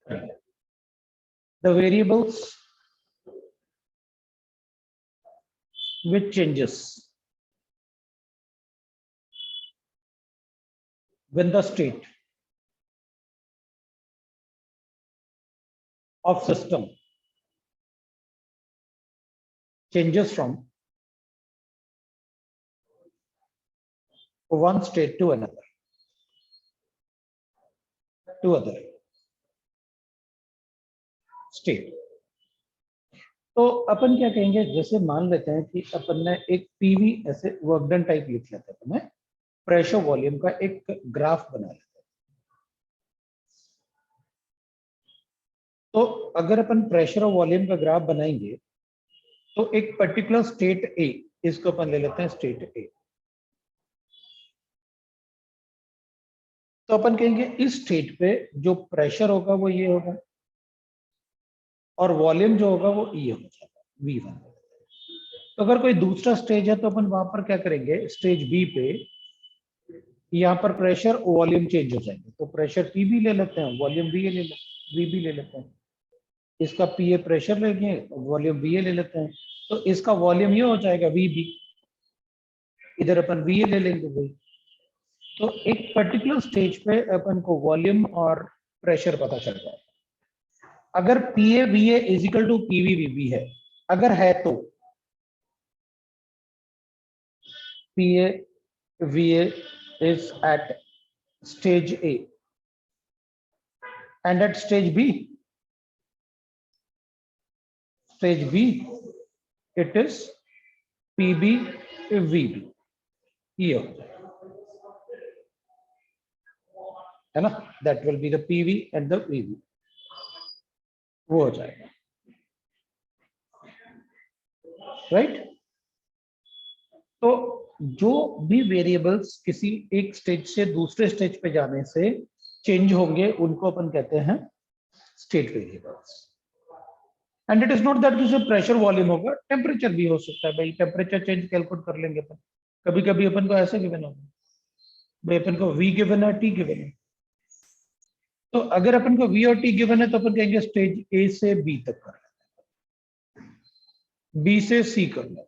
The variables which changes when the state of system changes from one state to another to other state. तो अपन क्या कहेंगे, जैसे मान लेते हैं कि अपन ने एक पीवी ऐसे वर्क डन टाइप लिख लेते हैं, अपन प्रेशर वॉल्यूम का एक ग्राफ बना लेते हैं। तो अगर अपन प्रेशर और वॉल्यूम का ग्राफ बनाएंगे तो एक पर्टिकुलर स्टेट ए, इसको अपन ले लेते हैं स्टेट ए। तो अपन कहेंगे इस स्टेट पे जो प्रेशर होगा वो ये होगा और वॉल्यूम जो होगा वो ये हो जाएगा V1। तो अगर कोई दूसरा स्टेज है तो अपन वहां पर क्या करेंगे, स्टेज बी पे यहाँ पर प्रेशर वॉल्यूम चेंज हो जाएंगे। तो प्रेशर पी भी ले लेते हैं, वॉल्यूम वी भी ले लेते हैं। इसका पी ए प्रेशर लेंगे, वॉल्यूम वी ए ले लेते हैं। तो इसका वॉल्यूम ये हो जाएगा वी बी, इधर अपन वी ए ले लेंगे भाई। तो एक पर्टिकुलर स्टेज पे अपन को वॉल्यूम और प्रेशर पता चल जाएगा। अगर P A V A is equal to P V V B है, अगर है तो P A V A is at stage A and at stage B it is PB VB, ये हो जाएगा, है ना। that will be the PV and the VB, वो हो जाएगा, राइट। तो जो भी वेरिएबल्स किसी एक स्टेज से दूसरे स्टेज पे जाने से चेंज होंगे उनको अपन कहते हैं state variables. And it is not that कि प्रेशर वॉल्यूम होगा, टेम्परेचर भी हो सकता है भाई। टेम्परेचर चेंज कैलकुलेट कर लेंगे अपन। कभी कभी अपन को ऐसे गिवन होगा भाई, अपन को V गिवन है, T गिवन है। तो अगर अपन को V और T गिवन है तो अपन कहेंगे स्टेज A से B तक कर लेते हैं, B से C कर लेते हैं,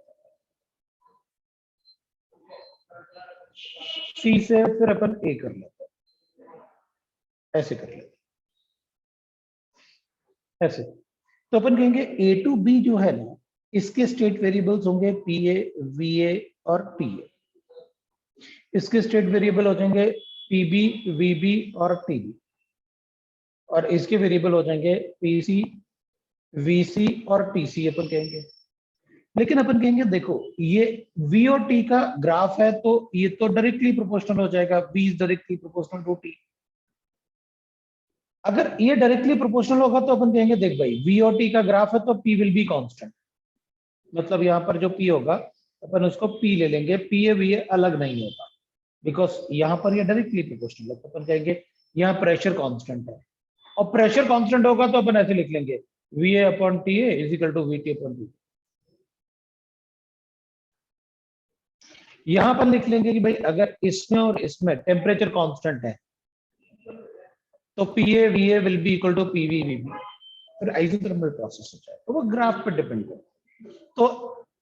C से फिर अपन A कर लेते हैं, ऐसे कर लेते हैं, ऐसे। तो अपन कहेंगे A टू B जो है ना, इसके स्टेट वेरिएबल्स होंगे PA, VA और TA। इसके स्टेट वेरिएबल हो जाएंगे PB, VB और TB। और इसके वेरिएबल हो जाएंगे PC, VC और TC अपन कहेंगे। लेकिन अपन कहेंगे देखो ये V और T का ग्राफ है तो ये तो डायरेक्टली प्रोपोर्शनल हो जाएगा, V is directly proportional to T। अगर ये डायरेक्टली प्रोपोर्शनल होगा तो अपन कहेंगे देख भाई V और T का ग्राफ है तो P विल बी कांस्टेंट। मतलब यहाँ पर जो P होगा अपन उसको P ले लेंगे, PA VA अलग नहीं होगा बिकॉज यहाँ पर ये डायरेक्टली प्रोपोर्शनल है। तो अपन कहेंगे यहाँ प्रेशर कांस्टेंट है और प्रेशर कांस्टेंट होगा तो अपन ऐसे लिख लेंगे VA upon TA is equal to VT upon VT। यहां पर लिख लेंगे कि भाई अगर इसमें और इसमें टेम्परेचर कांस्टेंट है तो PA VA will be equal to PV VB, फिर आइसोथर्मल प्रोसेस हो जाएगा। तो वो ग्राफ पर डिपेंड है। तो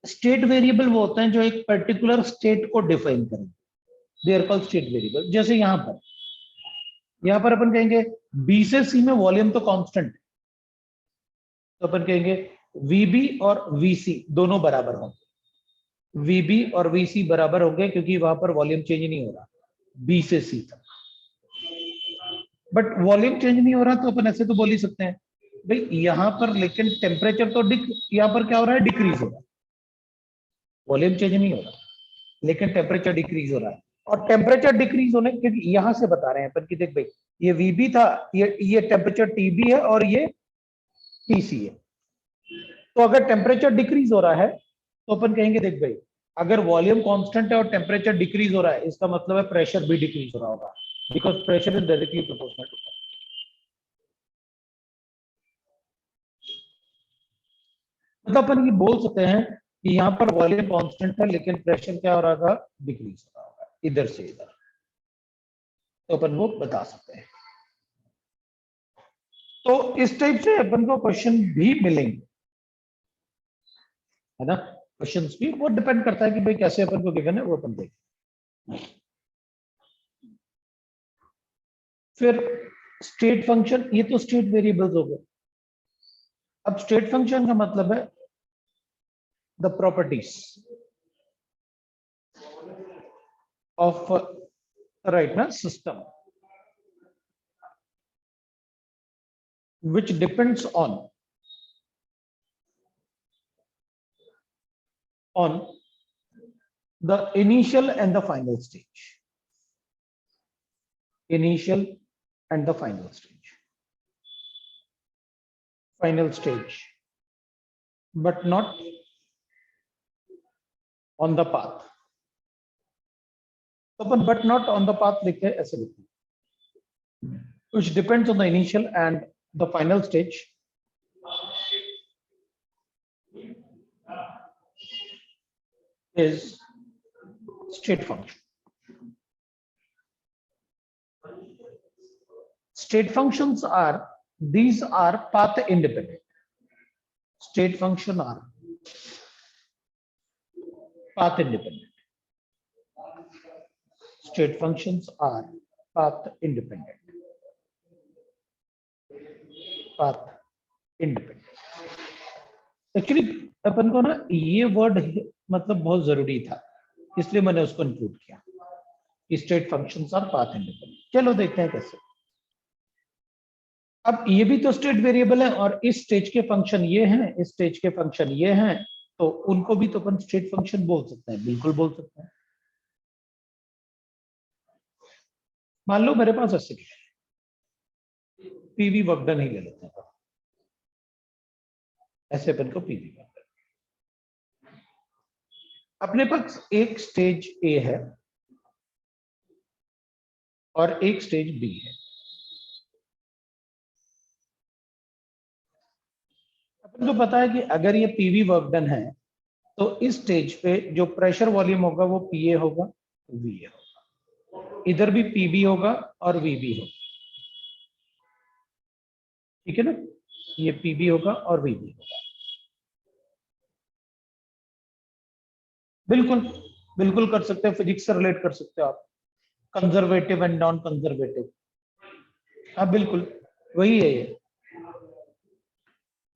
स्टेट वेरिएबल वो होते हैं जो एक पर्टिकुलर स्टेट को डिफाइन करें, they are called state variable. जैसे यहाँ पर अपन कहेंगे B से C में वॉल्यूम तो कांस्टेंट है, तो अपन कहेंगे VB और VC दोनों बराबर होंगे, VB और VC बराबर होंगे क्योंकि वहां पर वॉल्यूम चेंज नहीं हो रहा B से C तक। बट वॉल्यूम चेंज नहीं हो रहा तो अपन ऐसे तो बोल ही सकते हैं भाई यहाँ पर, लेकिन टेम्परेचर तो यहाँ पर क्या हो रहा है, डिक्रीज हो रहा है। वॉल्यूम चेंज नहीं हो रहा लेकिन टेम्परेचर डिक्रीज हो रहा है। और टेम्परेचर डिक्रीज होने क्योंकि यहां से बता रहे हैं अपन कि देख भाई ये VB था, ये टेम्परेचर TB है और ये TC है। तो अगर टेम्परेचर डिक्रीज हो रहा है तो अपन कहेंगे देख भाई अगर वॉल्यूम कांस्टेंट है और टेम्परेचर डिक्रीज हो रहा है इसका मतलब है प्रेशर भी डिक्रीज हो रहा होगा because pressure is directly proportional to. मतलब अपन ये बोल सकते हैं कि यहाँ पर वॉल्यूम कांस्टेंट है लेकिन प्रेशर क्या हो रहा होगा, डिक्रीज हो रहा होगा इधर से इधर। तो अपन वो बता सकते हैं। तो इस टाइप से अपन को क्वेश्चन भी मिलेंगे, है ना। क्वेश्चंस भी वो डिपेंड करता है कि भाई कैसे अपन को गिवन है वो अपन देखें। फिर स्टेट फंक्शन, ये तो स्टेट वेरिएबल्स हो गए। अब स्टेट फंक्शन का मतलब है द प्रॉपर्टीज ऑफ राइट ना system which depends on the initial and the final stage, initial and the final stage, but not on the path. तो अपन but not on the path लिखते हैं, ऐसे लिखते हैं, which depends on the initial and the final stage is state function. State functions are, these are path independent. State function are path independent. State functions are path independent. Path independent. Actually अपन को ना ये word मतलब बहुत जरूरी था, इसलिए मैंने उसको इंक्लूड किया। State functions our path independent. चलो देखते हैं कैसे। अब ये भी तो स्टेट वेरिएबल है और इस स्टेज के फंक्शन ये हैं, इस स्टेज के फंक्शन ये हैं, तो उनको भी तो अपन स्टेट फंक्शन बोल सकते हैं, बिल्कुल बोल सकते हैं। मान लो मेरे पास ऐसे पीवी वर्क डन ही ले लेते हैं, ऐसे अपन को पीवी वर्क डन। अपने पास एक स्टेज ए है और एक स्टेज बी है। अपन को पता है कि अगर ये पीवी वर्क डन है तो इस स्टेज पे जो प्रेशर वॉल्यूम होगा वो पीए होगा, वीए होगा, इधर भी पीबी होगा और वीबी होगा, ठीक है ना। ये पीबी होगा और वीबी होगा। बिल्कुल बिल्कुल कर सकते हैं, फिजिक्स से रिलेट कर सकते हो आप, कंजर्वेटिव एंड नॉन कंजर्वेटिव। हाँ बिल्कुल वही है ये।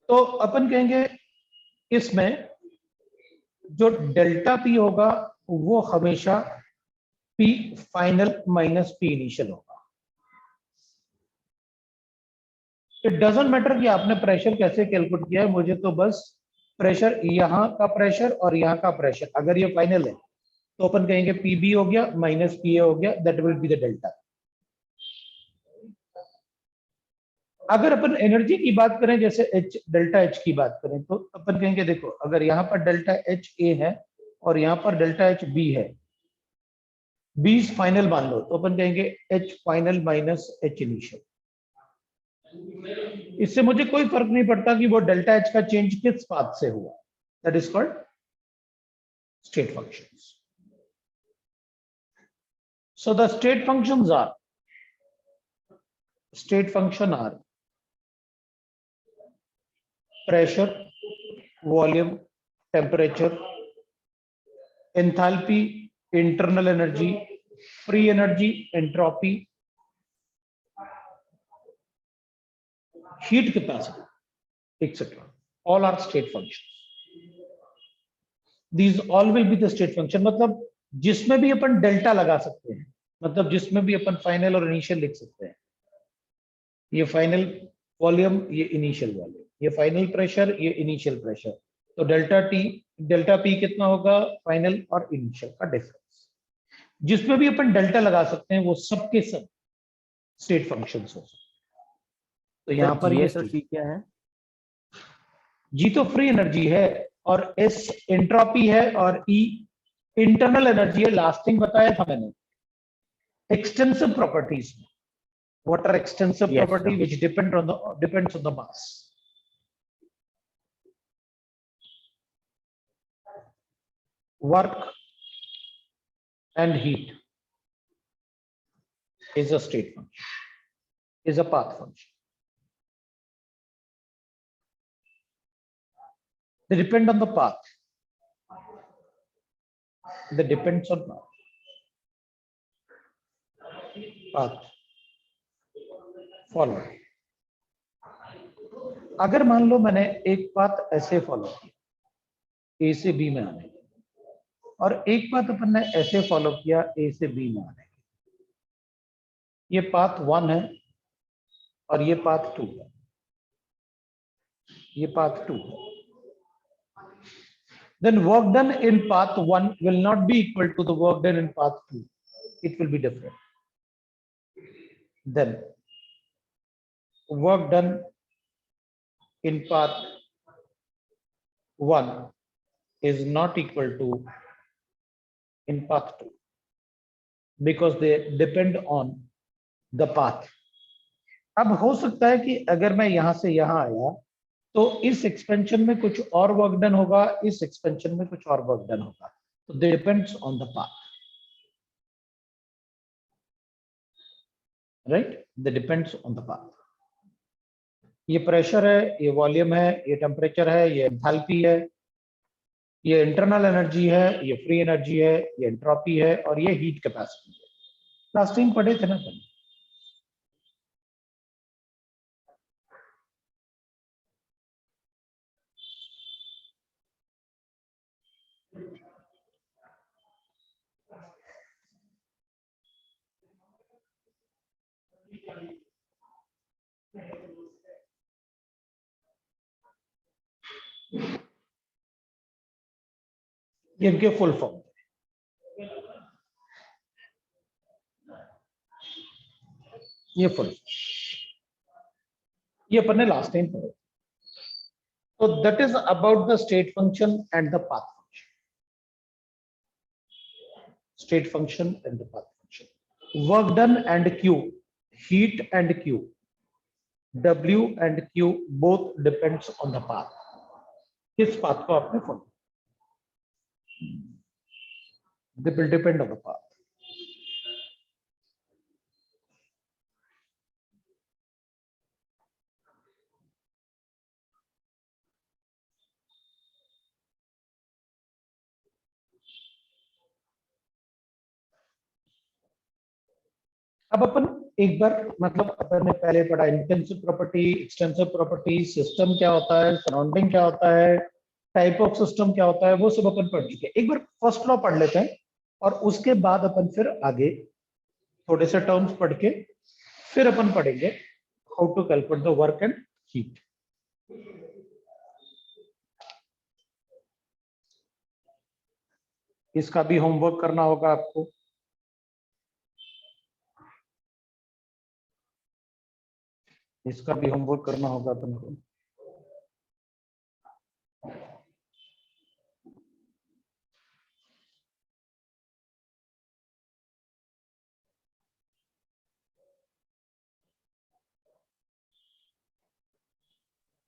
तो अपन कहेंगे इसमें जो डेल्टा पी होगा वो हमेशा P final minus P initial होगा। इट डजंट मैटर कि आपने प्रेशर कैसे कैलकुलेट किया है, मुझे तो बस प्रेशर, यहाँ का प्रेशर और यहाँ का प्रेशर अगर ये फाइनल है तो अपन कहेंगे पीबी हो गया माइनस पीए हो गया, that will be the delta. अगर अपन एनर्जी की बात करें, जैसे एच डेल्टा एच की बात करें, तो अपन कहेंगे देखो अगर यहाँ पर डेल्टा एच ए है और यहाँ पर डेल्टा एच बी है, बी फाइनल मान लो, तो अपन कहेंगे H final minus H initial. इससे मुझे कोई फर्क नहीं पड़ता कि वो डेल्टा एच का चेंज किस पाथ से हुआ, that is called state functions. So the state functions are, state function are pressure, volume, temperature, enthalpy, internal energy, free energy, entropy, heat capacity, etc. All are state functions. These all will be the state function। मतलब जिसमें भी अपन delta लगा सकते हैं, मतलब जिसमें भी अपन final और इनिशियल लिख सकते हैं। ये फाइनल वॉल्यूम, ये इनिशियल वॉल्यूम, ये फाइनल प्रेशर, ये इनिशियल प्रेशर, तो डेल्टा टी डेल्टा पी कितना होगा, फाइनल और इनिशियल का डिफरेंस। जिसमें भी अपन डेल्टा लगा सकते हैं वो सब के सब स्टेट फंक्शंस हो सकते हैं। तो यहाँ पर ये जी क्या है? जी तो फ्री एनर्जी है और एस एंट्रोपी है और ई इंटरनल एनर्जी है। लास्टिंग बताया था मैंने, एक्सटेंसिव प्रॉपर्टीज में। What are extensive Yes, property sir. which depends on the mass? Work and heat is a state function, is a path function. They depend on the path. They depends on path. Follow. अगर मान लो मैंने एक path ऐसे follow किया ए से B में आने के, और एक पाथ अपन ने ऐसे फॉलो किया ए से बी में आने के, ये पाथ 1 है और ये पाथ 2 है, ये पाथ 2 है। Then work done in path 1 will not be equal to the work done in path 2. It will be different. Then work done in path 1 is not equal to in path 2 because they depend on the path. अब हो सकता है कि अगर मैं यहां से यहां आया तो इस एक्सपेंशन में कुछ और वर्क डन होगा, इस एक्सपेंशन में कुछ और वर्क डन होगा, तो they depends on the path, right? They depends on the path. ये प्रेशर है, ये वॉल्यूम है, ये टेम्परेचर है, ये एंथैल्पी है, ये इंटरनल एनर्जी है, ये फ्री एनर्जी है, ये एंट्रोपी है, और ये हीट कैपेसिटी है। लास्ट टाइम पढ़े थे ना अपन। ये इनके फुल फॉर्म, ये फुल, ये अपन ने लास्ट टाइम पढ़े। तो that is about the state function and the path function. State function and the path function. Work done and Q, heat and Q, W and Q both depends on the path. किस path को आपने follow, they will depend on the path. अब अपन एक बार मतलब अपन ने पहले पढ़ा intensive property, extensive property, system क्या होता है, सराउंडिंग क्या होता है, टाइप ऑफ सिस्टम क्या होता है, वो सब अपन पढ़ चुके हैं। एक बार फर्स्ट लॉ पढ़ लेते हैं और उसके बाद अपन फिर आगे थोड़े से टर्म्स पढ़ के फिर अपन पढ़ेंगे how to calculate the work and heat. इसका भी होमवर्क करना होगा आपको। इसका भी होमवर्क करना होगा अपन को।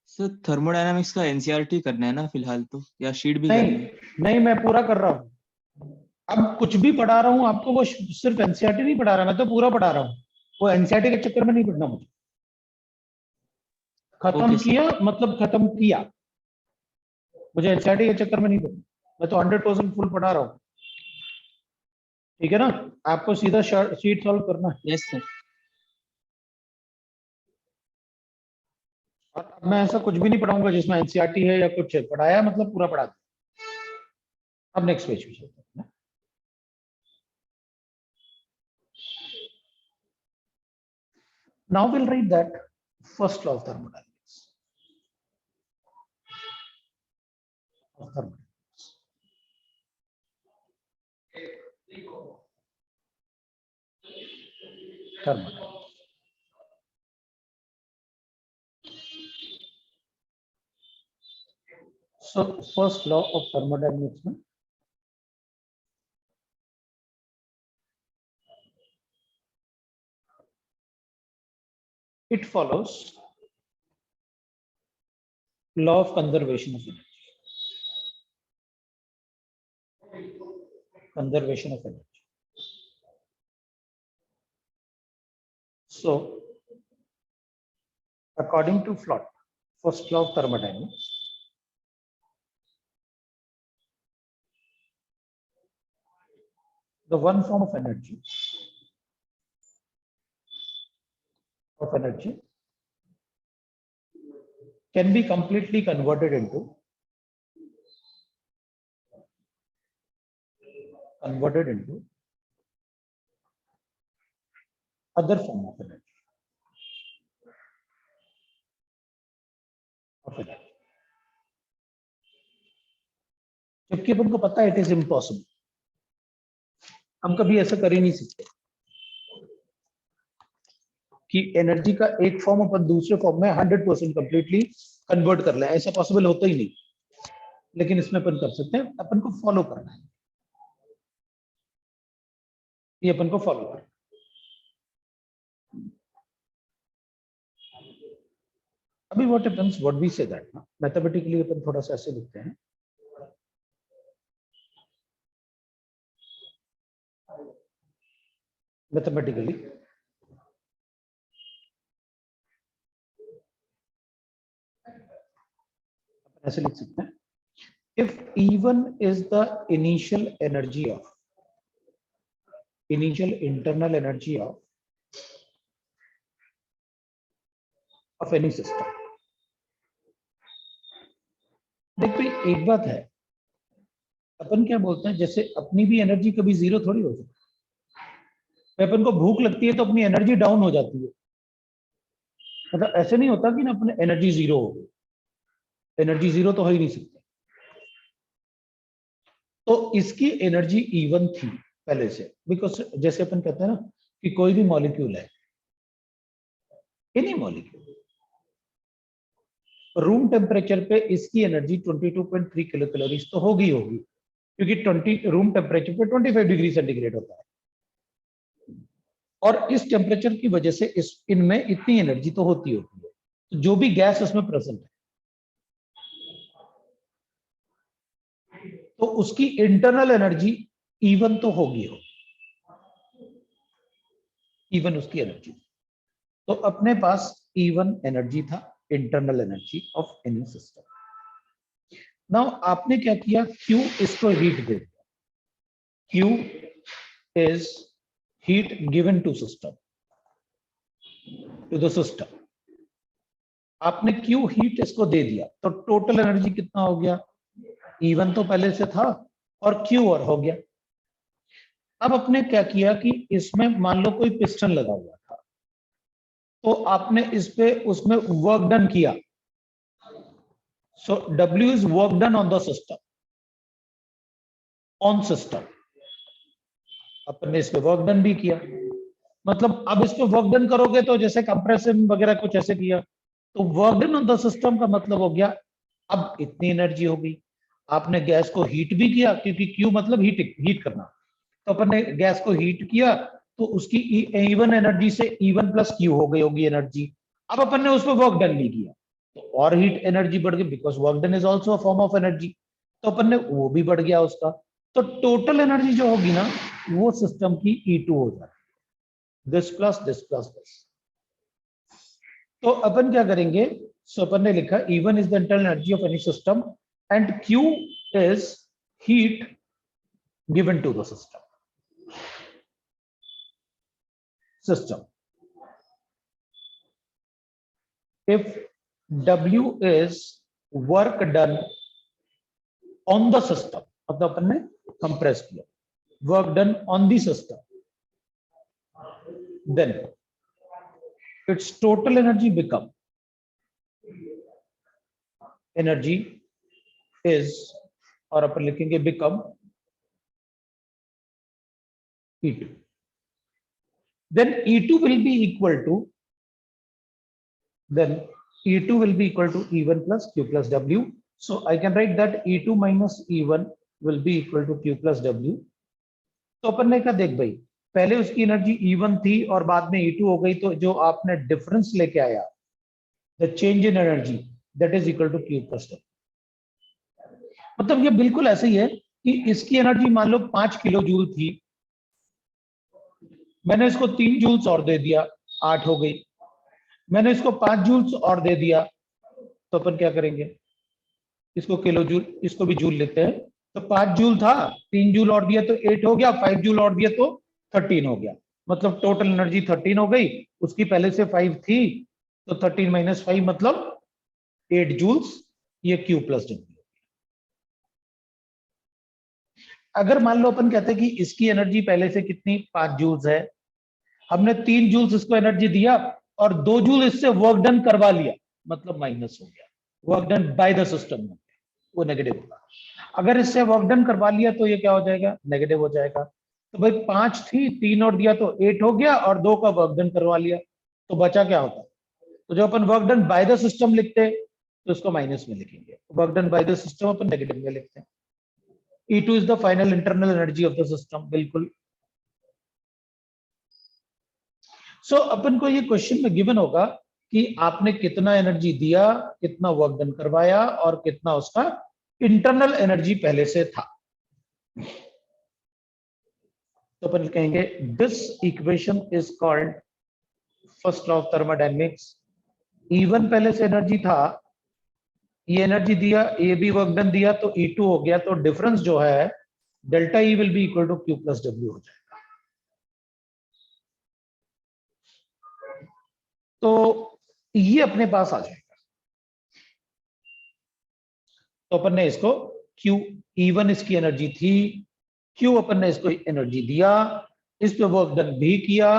सर थर्मोडायनामिक्स का एनसीईआरटी करना है ना फिलहाल तो, या शीट भी करना नहीं है? नहीं, मैं पूरा कर रहा हूँ। अब कुछ भी पढ़ा रहा हूँ आपको, वो सिर्फ एनसीईआरटी नहीं पढ़ा रहा, मैं तो पूरा पढ़ा रहा हूँ। वो एनसीईआरटी के चक्कर में नहीं पढ़ना मुझे। खत्म ओके सर। किया मतलब खत्म किया, मुझे एनसीईआरटी के चक्कर में नहीं पढ़ना। मैं तो 100% फुल पढ़ा रहा हूँ, ठीक है ना? आपको सीधा शीट सॉल्व करना है। Yes sir. और अब मैं ऐसा कुछ भी नहीं पढ़ाऊंगा जिसमें एनसीईआरटी है या कुछ है। पढ़ाया मतलब पूरा पढ़ा दिया। अब नेक्स्ट पेज पे चलते हैं। Now we'll read that first law of thermodynamics. Thermodynamics. So first law of thermodynamics में it follows law of conservation of energy. Conservation of energy. So according to Flott, first law of thermodynamics, the one form of energy can be completely converted into other form of energy. जबकि अपन को पता है it is impossible, हम कभी ऐसा कर ही नहीं सकते कि एनर्जी का एक फॉर्म अपन दूसरे फॉर्म में 100% कंप्लीटली कन्वर्ट कर ले, ऐसा पॉसिबल होता ही नहीं। लेकिन इसमें अपन कर सकते हैं, अपन को फॉलो करना है, ये अपन को फॉलो करना है। अभी what happens, what we say that ना मैथमेटिकली अपन थोड़ा सा ऐसे लिखते हैं, मैथमेटिकली ऐसे लिख सकते हैं, if E1 is the initial internal energy of any system। देख भाई एक बात है, अपन क्या बोलते हैं, जैसे अपनी भी एनर्जी कभी जीरो थोड़ी हो सकती, अपन को भूख लगती है तो अपनी एनर्जी डाउन हो जाती है, मतलब ऐसे नहीं होता कि ना अपने एनर्जी जीरो हो गई, एनर्जी जीरो तो हो ही नहीं सकती। तो इसकी एनर्जी E1 थी पहले से, बिकॉज जैसे अपन कहते हैं ना कि कोई भी मॉलिक्यूल है, एनी मॉलिक्यूल, रूम टेम्परेचर पे इसकी एनर्जी 22.3 किलो कैलोरीज तो होगी, क्योंकि 20 रूम टेम्परेचर पे 25 डिग्री सेंटीग्रेड होता है, और इस टेम्परेचर की वजह से इनमें इतनी एनर्जी तो होती है, तो जो भी गैस उसमें प्रेजेंट है तो उसकी इंटरनल एनर्जी E1 तो होगी, E1 उसकी एनर्जी। तो अपने पास E1 एनर्जी था, internal energy of any system. Now आपने क्या किया, Q इसको हीट दे दिया, Q is heat given to system, to the system. आपने Q हीट इसको दे दिया, तो टोटल एनर्जी कितना हो गया, E1 तो पहले से था और Q और हो गया। अब आपने क्या किया कि इसमें मान लो कोई पिस्टन लगा हुआ था, तो आपने इस पे उसमें वर्क डन किया, सो W is work done on the system, on system. आपने इस पे वर्क डन भी किया, मतलब अब इस पे वर्क डन करोगे तो जैसे कंप्रेशन वगैरह कुछ ऐसे किया, तो work done on the system का मतलब हो गया अब इतनी एनर्जी हो गई। आपने गैस को हीट भी किया, क्योंकि Q मतलब हीट करना, तो अपन ने गैस को हीट किया तो उसकी E1 एनर्जी से E1 प्लस Q हो गई होगी एनर्जी। अब अपन ने उस पर वर्क डन भी किया तो और हीट एनर्जी बढ़ गई, because work done is also a form of energy, तो अपन ने वो भी बढ़ गया उसका। तो टोटल एनर्जी जो होगी ना वो सिस्टम की E2 हो जाती है, this plus this plus this. तो अपन क्या करेंगे, सो अपन ने लिखा E1 is the internal energy of any system and Q is heat given to the system. If W is work done on the system, मतलब अपन ने कंप्रेस किया, work done on the system, then its total energy become energy is, और अपन लिखेंगे become E2, then E2 will be equal to E1 plus Q plus W. So I can write that E2 minus E1 will be equal to Q plus W. तो अपन ने कहा देख भाई पहले उसकी energy E1 थी और बाद में E2 हो गई, तो जो आपने डिफरेंस लेके आया, the change in energy, that is equal to Q plus W। मतलब ये बिल्कुल ऐसे ही है कि इसकी एनर्जी मान लो 5 किलो जूल थी, मैंने इसको 3 जूल्स और दे दिया, 8 हो गई। मैंने इसको 5 जूल्स और दे दिया, तो अपन क्या करेंगे, इसको किलो जूल, इसको भी जूल लेते हैं, तो 5 जूल था, 3 जूल और दिया तो 8 हो गया, 5 जूल और दिया तो 13 हो गया, मतलब टोटल एनर्जी 13 हो गई, उसकी पहले से 5 थी, तो 13 माइनस 5 मतलब 8 जूल्स, ये Q प्लस डब्ल्यू। अगर मान लो अपन कहते हैं कि इसकी एनर्जी पहले से कितनी 5 जूल्स है, हमने 3 जूल्स इसको एनर्जी दिया और 2 जूल इससे वर्क डन करवा लिया, मतलब माइनस हो गया, work done by the system, वो नेगेटिव होगा। अगर इससे वर्क डन करवा लिया तो ये क्या हो जाएगा, नेगेटिव हो जाएगा। तो भाई 5 थी, 3 और दिया तो 8 हो गया, और 2 का वर्क डन करवा लिया, तो बचा क्या होता। तो जो अपन work done by the system लिखते तो इसको माइनस में लिखेंगे, work done by the system अपन नेगेटिव में लिखते हैं। E2 is the final internal energy of the system, बिल्कुल। सो अपन को ये क्वेश्चन में गिवन होगा कि आपने कितना एनर्जी दिया, कितना वर्क डन करवाया, और कितना उसका इंटरनल एनर्जी पहले से था। तो अपन कहेंगे this equation is called first law of thermodynamics. E1 पहले से एनर्जी था, ये एनर्जी दिया, ये भी वर्क डन दिया, तो E2 हो गया, तो डिफरेंस जो है delta E will be equal to Q plus W हो जाएगा। तो ये अपने पास आ जाएगा। तो अपन ने इसको Q, E1 इसकी एनर्जी थी, Q अपन ने इसको एनर्जी दिया, इस पे वर्क डन भी किया,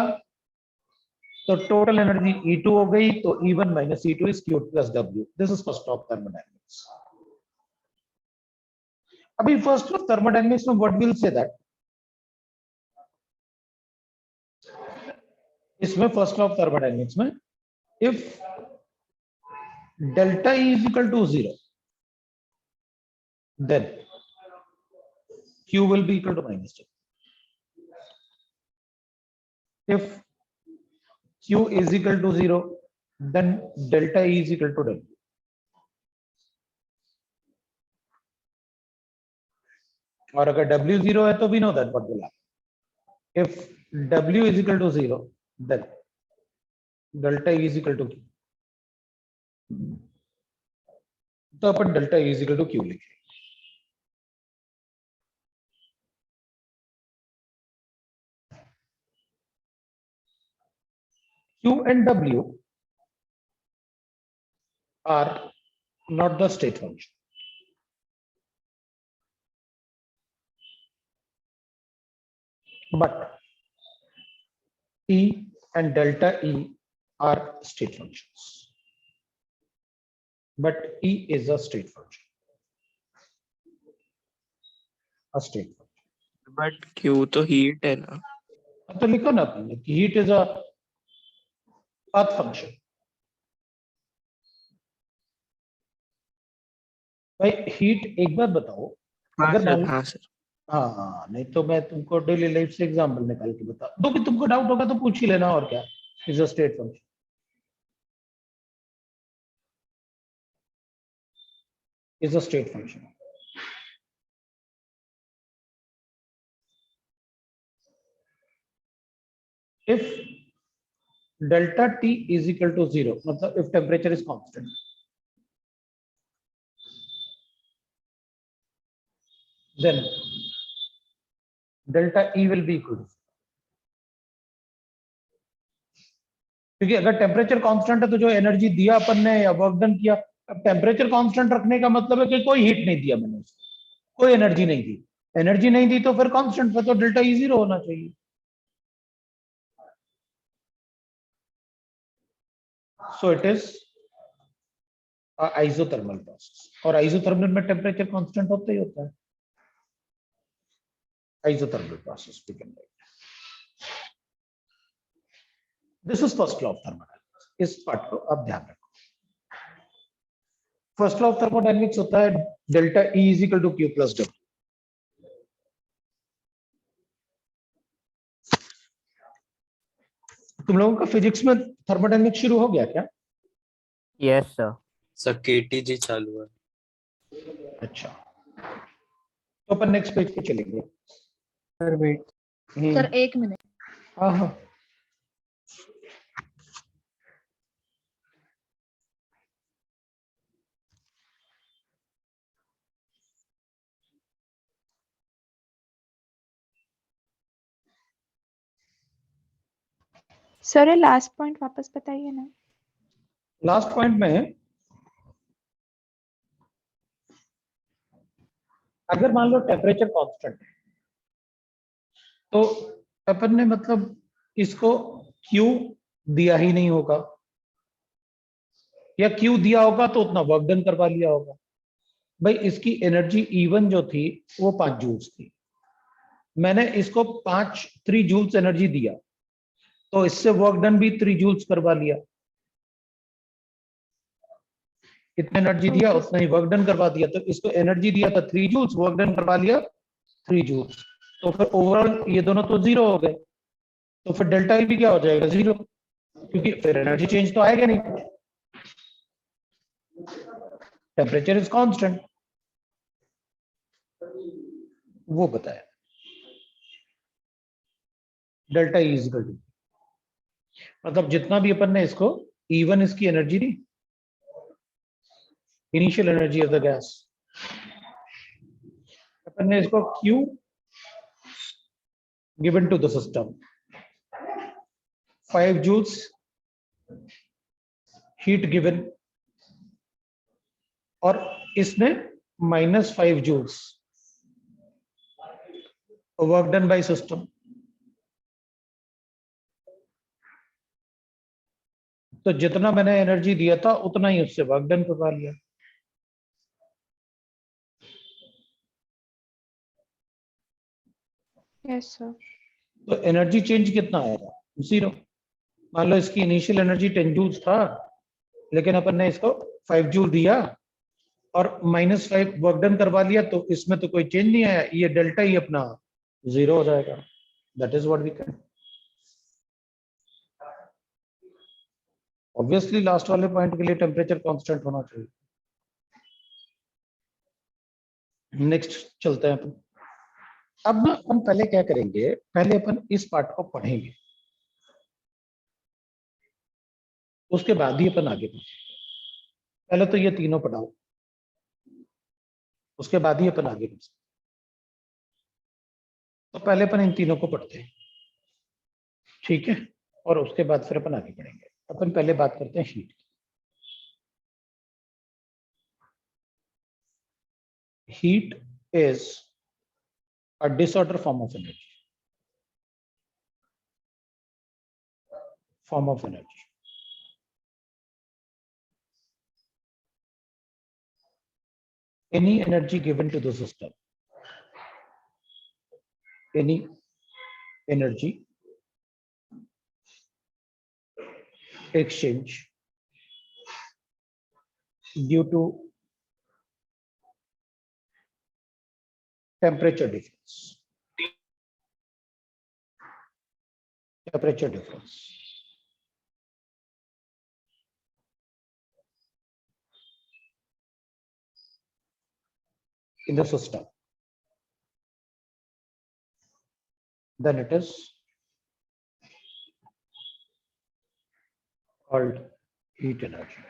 तो टोटल एनर्जी E2 हो गई, तो E1 minus E2 is Q plus W। This is first of thermodynamics. अभी फर्स्ट ऑफ थर्मोडायनेमिक्स में व्हाट विल से दैट, इसमें फर्स्ट ऑफ थर्मोडायनेमिक्स में if delta E is equal to 0 then Q will be equal to minus 2. If Q is equal to 0, then delta E is equal to W. और अगर W 0 है तो we know that what will happen. If W is equal to 0, then delta E is equal to Q. तो अपन delta E is equal to Q लिखेंगे। Q and W are not the state function. But E and delta E are state functions. But E is a state function. A state function. But Q तो heat है ना। तो लिखो ना अपने कि heat is a path function. भाई heat, एक बात बताओ, हाँ अगर सर, मान, हाँ सर। हाँ नहीं तो मैं तुमको डेली लाइफ से एग्जांपल निकाल के बता दो, कि तुमको डाउट होगा तो पूछ ही लेना, और क्या is a state function. Is a state function. If delta T is equal to 0, मतलब if temperature is constant, then delta E will be equal to, क्योंकि अगर टेम्परेचर कांस्टेंट है तो जो एनर्जी दिया अपन ने या वर्क डन किया, अब टेम्परेचर कांस्टेंट रखने का मतलब है कि कोई हीट नहीं दिया मैंने उसको, कोई एनर्जी नहीं दी, एनर्जी नहीं दी तो फिर कांस्टेंट पर तो डेल्टा E 0 होना चाहिए। So it is isothermal process, और आइसोथर्मल में टेम्परेचर कांस्टेंट होता ही होता है। Isothermal process we can write. This is first law of thermodynamics, इस पार्ट को आप ध्यान रखो। फर्स्ट लॉ ऑफ थर्मोडायनेमिक्स होता है delta E is equal to Q plus W। तुम लोगों का फिजिक्स में थर्मोडायनेमिक्स शुरू हो गया क्या? Yes sir. सर केटीजी चालू है। अच्छा, तो अपन नेक्स्ट पेज पे चलेंगे। Sir wait. सर एक मिनट। हाँ हाँ, सर ये लास्ट पॉइंट वापस बताइए ना। लास्ट पॉइंट में अगर मान लो टेम्परेचर कांस्टेंट है तो अपन ने मतलब इसको Q दिया ही नहीं होगा, या Q दिया होगा तो उतना वर्क डन करवा लिया होगा। भाई इसकी एनर्जी E1 जो थी वो 5 जूल्स थी, मैंने इसको 3 जूल्स एनर्जी दिया तो इससे वर्क डन भी 3 जूल्स करवा लिया। कितने एनर्जी दिया Okay. उतना ही वर्क डन करवा दिया, तो इसको एनर्जी दिया था 3 जूल्स, वर्क डन करवा लिया 3 जूल्स, तो फिर ओवरऑल ये दोनों तो 0 हो गए, तो फिर डेल्टा ई भी क्या हो जाएगा 0, क्योंकि फिर एनर्जी चेंज तो आएगा नहीं, टेम्परेचर इज कांस्टेंट, वो बताया delta E is equal to, मतलब जितना भी अपन ने इसको E1 इसकी एनर्जी दी, initial energy of the gas, अपन ने इसको Q given to the system 5 joules heat given, और इसने -5 joules work done by system. तो जितना मैंने एनर्जी दिया था उतना ही उससे वर्क डन करवा लिया। Yes sir. तो एनर्जी चेंज कितना आएगा 0। मान लो इसकी इनिशियल एनर्जी 10 जूल्स था, लेकिन अपन ने इसको 5 जूल दिया और -5 वर्क डन करवा लिया, तो इसमें तो कोई चेंज नहीं आया, ये डेल्टा ही अपना 0 हो जाएगा। That is what we can. Obviously last वाले पॉइंट के लिए टेम्परेचर कांस्टेंट होना चाहिए। नेक्स्ट चलते हैं अपन। अब ना हम पहले क्या करेंगे, पहले अपन इस पार्ट को पढ़ेंगे, उसके बाद ही अपन आगे बढ़ेंगे। पहले तो ये तीनों पढ़ाओ, उसके बाद ही अपन आगे बढ़ेंगे। तो पहले अपन इन तीनों को पढ़ते हैं, ठीक है, और उसके बाद फिर अपन आगे बढ़ेंगे। अपन पहले बात करते हैं heat. Heat is a disorder form of energy. Any energy given to the system, any energy exchange due to temperature difference. In the system, then it is called heat energy.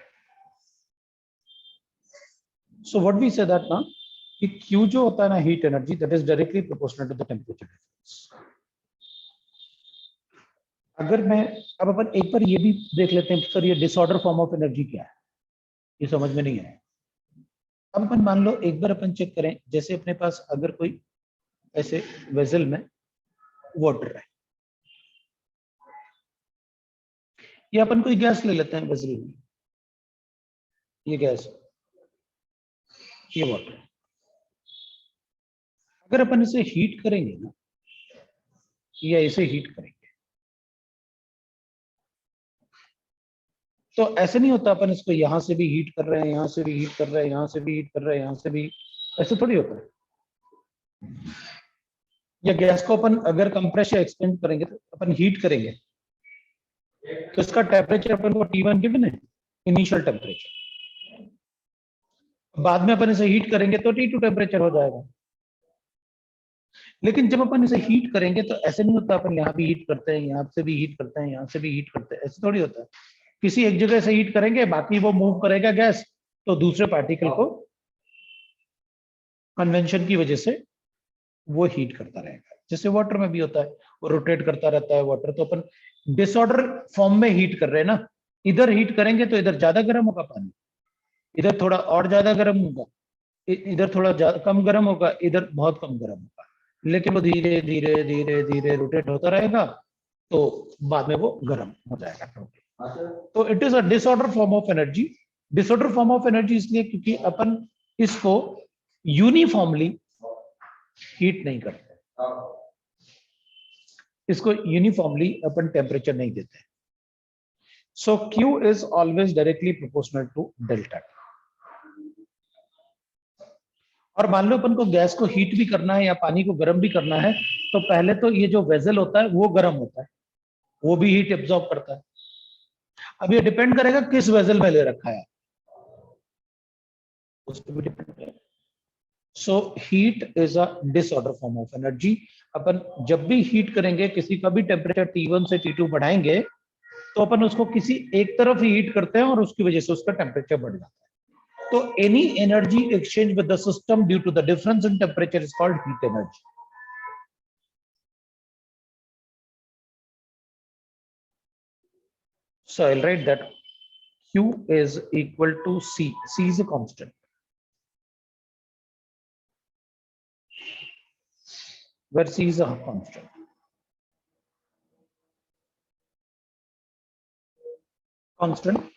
So what we say that now, कि Q जो होता है ना heat energy, that is directly proportional to the temperature difference. अगर मैं अब अपन एक बार ये भी देख लेते हैं सर, ये डिसऑर्डर फॉर्म ऑफ एनर्जी क्या है, ये समझ में नहीं आया। अब अपन मान लो एक बार अपन चेक करें, जैसे अपने पास अगर कोई ऐसे वेसल में वाटर है, ये अपन कोई गैस ले लेते हैं वेसल में, ये गैस, ये वाटर, अगर अपन इसे हीट करेंगे ना, या इसे हीट करेंगे, तो ऐसे नहीं होता अपन इसको यहां से भी हीट कर रहे हैं, यहां से भी हीट कर रहे हैं, यहां से भी हीट कर रहे हैं, यहां से भी, ऐसे थोड़ी होता है। या गैस को अपन अगर कंप्रेस या एक्सपेंड करेंगे तो अपन हीट करेंगे, तो इसका टेम्परेचर अपन को T1 गिवन है, इनिशियल टेम्परेचर, बाद में अपन इसे हीट करेंगे तो T2 टेम्परेचर हो जाएगा। लेकिन जब अपन इसे हीट करेंगे तो ऐसे नहीं होता अपन यहाँ भी हीट करते हैं, यहाँ से भी हीट करते हैं, यहाँ से भी हीट करते हैं, ऐसे थोड़ी होता है। किसी एक जगह से हीट करेंगे, बाकी वो मूव करेगा गैस, तो दूसरे पार्टिकल को कन्वेंशन की वजह से वो हीट करता रहेगा। जैसे वाटर में भी होता है, वो रोटेट करता रहता है वाटर, तो अपन डिसऑर्डर फॉर्म में हीट कर रहे हैं ना, इधर हीट करेंगे तो इधर ज्यादा गर्म होगा पानी, इधर थोड़ा और ज्यादा गर्म होगा, इधर थोड़ा कम गर्म होगा, इधर बहुत कम गर्म होगा, लेकिन वो धीरे धीरे धीरे धीरे रोटेट होता रहेगा, तो बाद में वो गर्म हो जाएगा। तो it is a disorder form of energy. Disorder form of energy इसलिए क्योंकि अपन इसको यूनिफॉर्मली हीट नहीं करते, इसको यूनिफॉर्मली अपन टेम्परेचर नहीं देते। So Q is always directly proportional to delta T। और मान लो अपन को गैस को हीट भी करना है या पानी को गर्म भी करना है, तो पहले तो ये जो वेसल होता है वो गर्म होता है, वो भी हीट एब्जॉर्ब करता है। अब ये डिपेंड करेगा किस वेसल में ले रखा है, उस पर भी डिपेंड करेगा। So heat is a disorder form of energy. अपन जब भी हीट करेंगे, किसी का भी टेम्परेचर T1 से T2 बढ़ाएंगे, तो अपन उसको किसी एक तरफ ही हीट करते हैं और उसकी वजह से उसका टेम्परेचर बढ़ जाता है। तो any energy exchange with the system due to the difference in temperature is called heat energy. So I'll write that Q is equal to C. C is a constant. Where C is a constant. Constant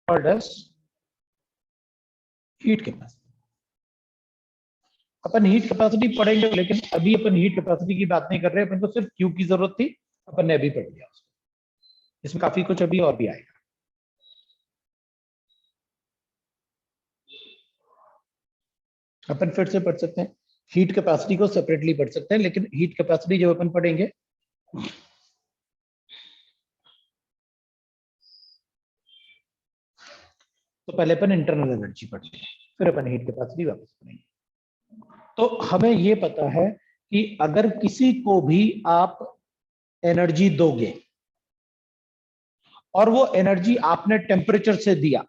called as heat capacity. Upon heat capacity पढ़ेंगे, लेकिन अभी अपन heat capacity की बात नहीं कर रहे, अपन को सिर्फ Q की जरूरत थी, अपन ने अभी पढ़ लिया। इसमें काफी कुछ अभी और भी आएगा। अपन फिर से पढ़ सकते हैं, हीट कैपेसिटी को सेपरेटली पढ़ सकते हैं, लेकिन हीट कैपेसिटी जब अपन पढ़ेंगे तो पहले अपन इंटरनल एनर्जी पढ़ते हैं, फिर अपन हीट कैपेसिटी वापस पढ़ेंगे। तो हमें ये पता है कि अगर किसी को भी आप एनर्जी दोगे और वो एनर्जी आपने टेम्परेचर से दिया,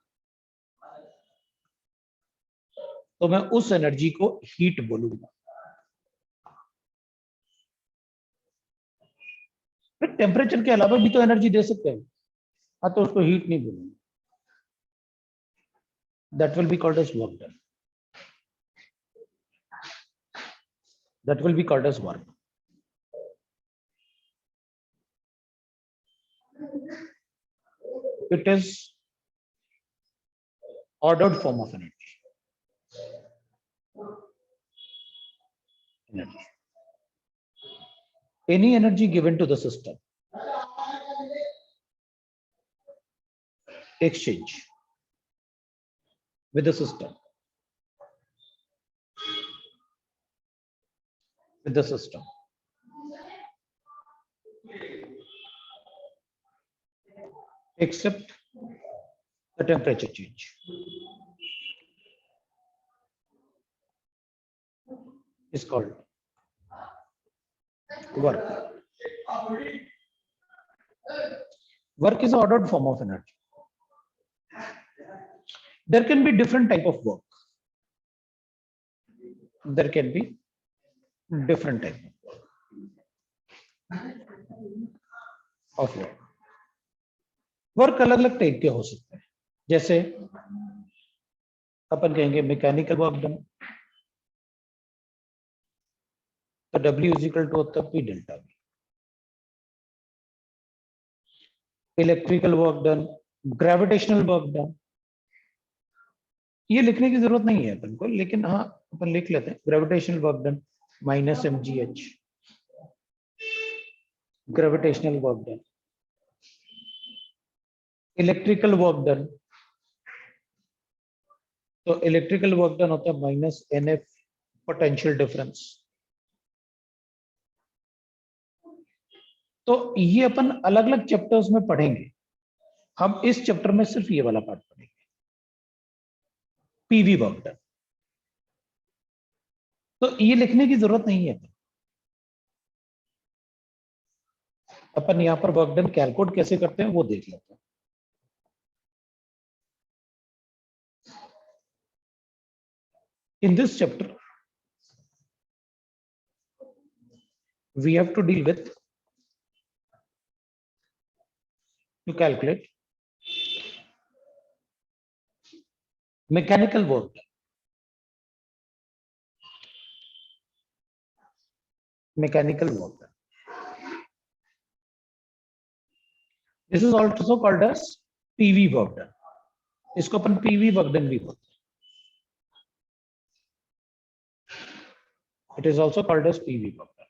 तो मैं उस एनर्जी को हीट बोलूंगा। फिर टेम्परेचर के अलावा भी तो एनर्जी दे सकते हैं, हाँ, तो उसको हीट नहीं बोलूंगा। That will be called as work done. That will be called as work. It is ordered form of energy. Any energy given to the system, exchange with the system, except the temperature change, is called work. Work is an ordered form of energy. There can be different type of work. There can be different type of work. Work अलग अलग type के हो सकते हैं, जैसे अपन कहेंगे mechanical work done, तो W is equal to होता है P delta V। Electrical work done, gravitational work done, ये लिखने की जरूरत नहीं है अपन को, लेकिन हाँ अपन लिख लेते हैं। Gravitational work done minus mgh, gravitational work done. Electrical work done, तो इलेक्ट्रिकल वर्क डन होता है माइनस NF पोटेंशियल डिफरेंस। तो ये अपन अलग अलग चैप्टर्स में पढ़ेंगे, हम इस चैप्टर में सिर्फ ये वाला पार्ट पढ़ेंगे, पीवी वर्क डन। तो ये लिखने की जरूरत नहीं है। अपन यहां पर वर्क डन कैलकुलेट कैसे करते हैं वो देख लेते हैं। In this chapter, we have to deal with to calculate mechanical work done. Mechanical work done. This is also called as PV work done. इसको अपन PV work done भी बोलते हैं. It is also called as PV work done.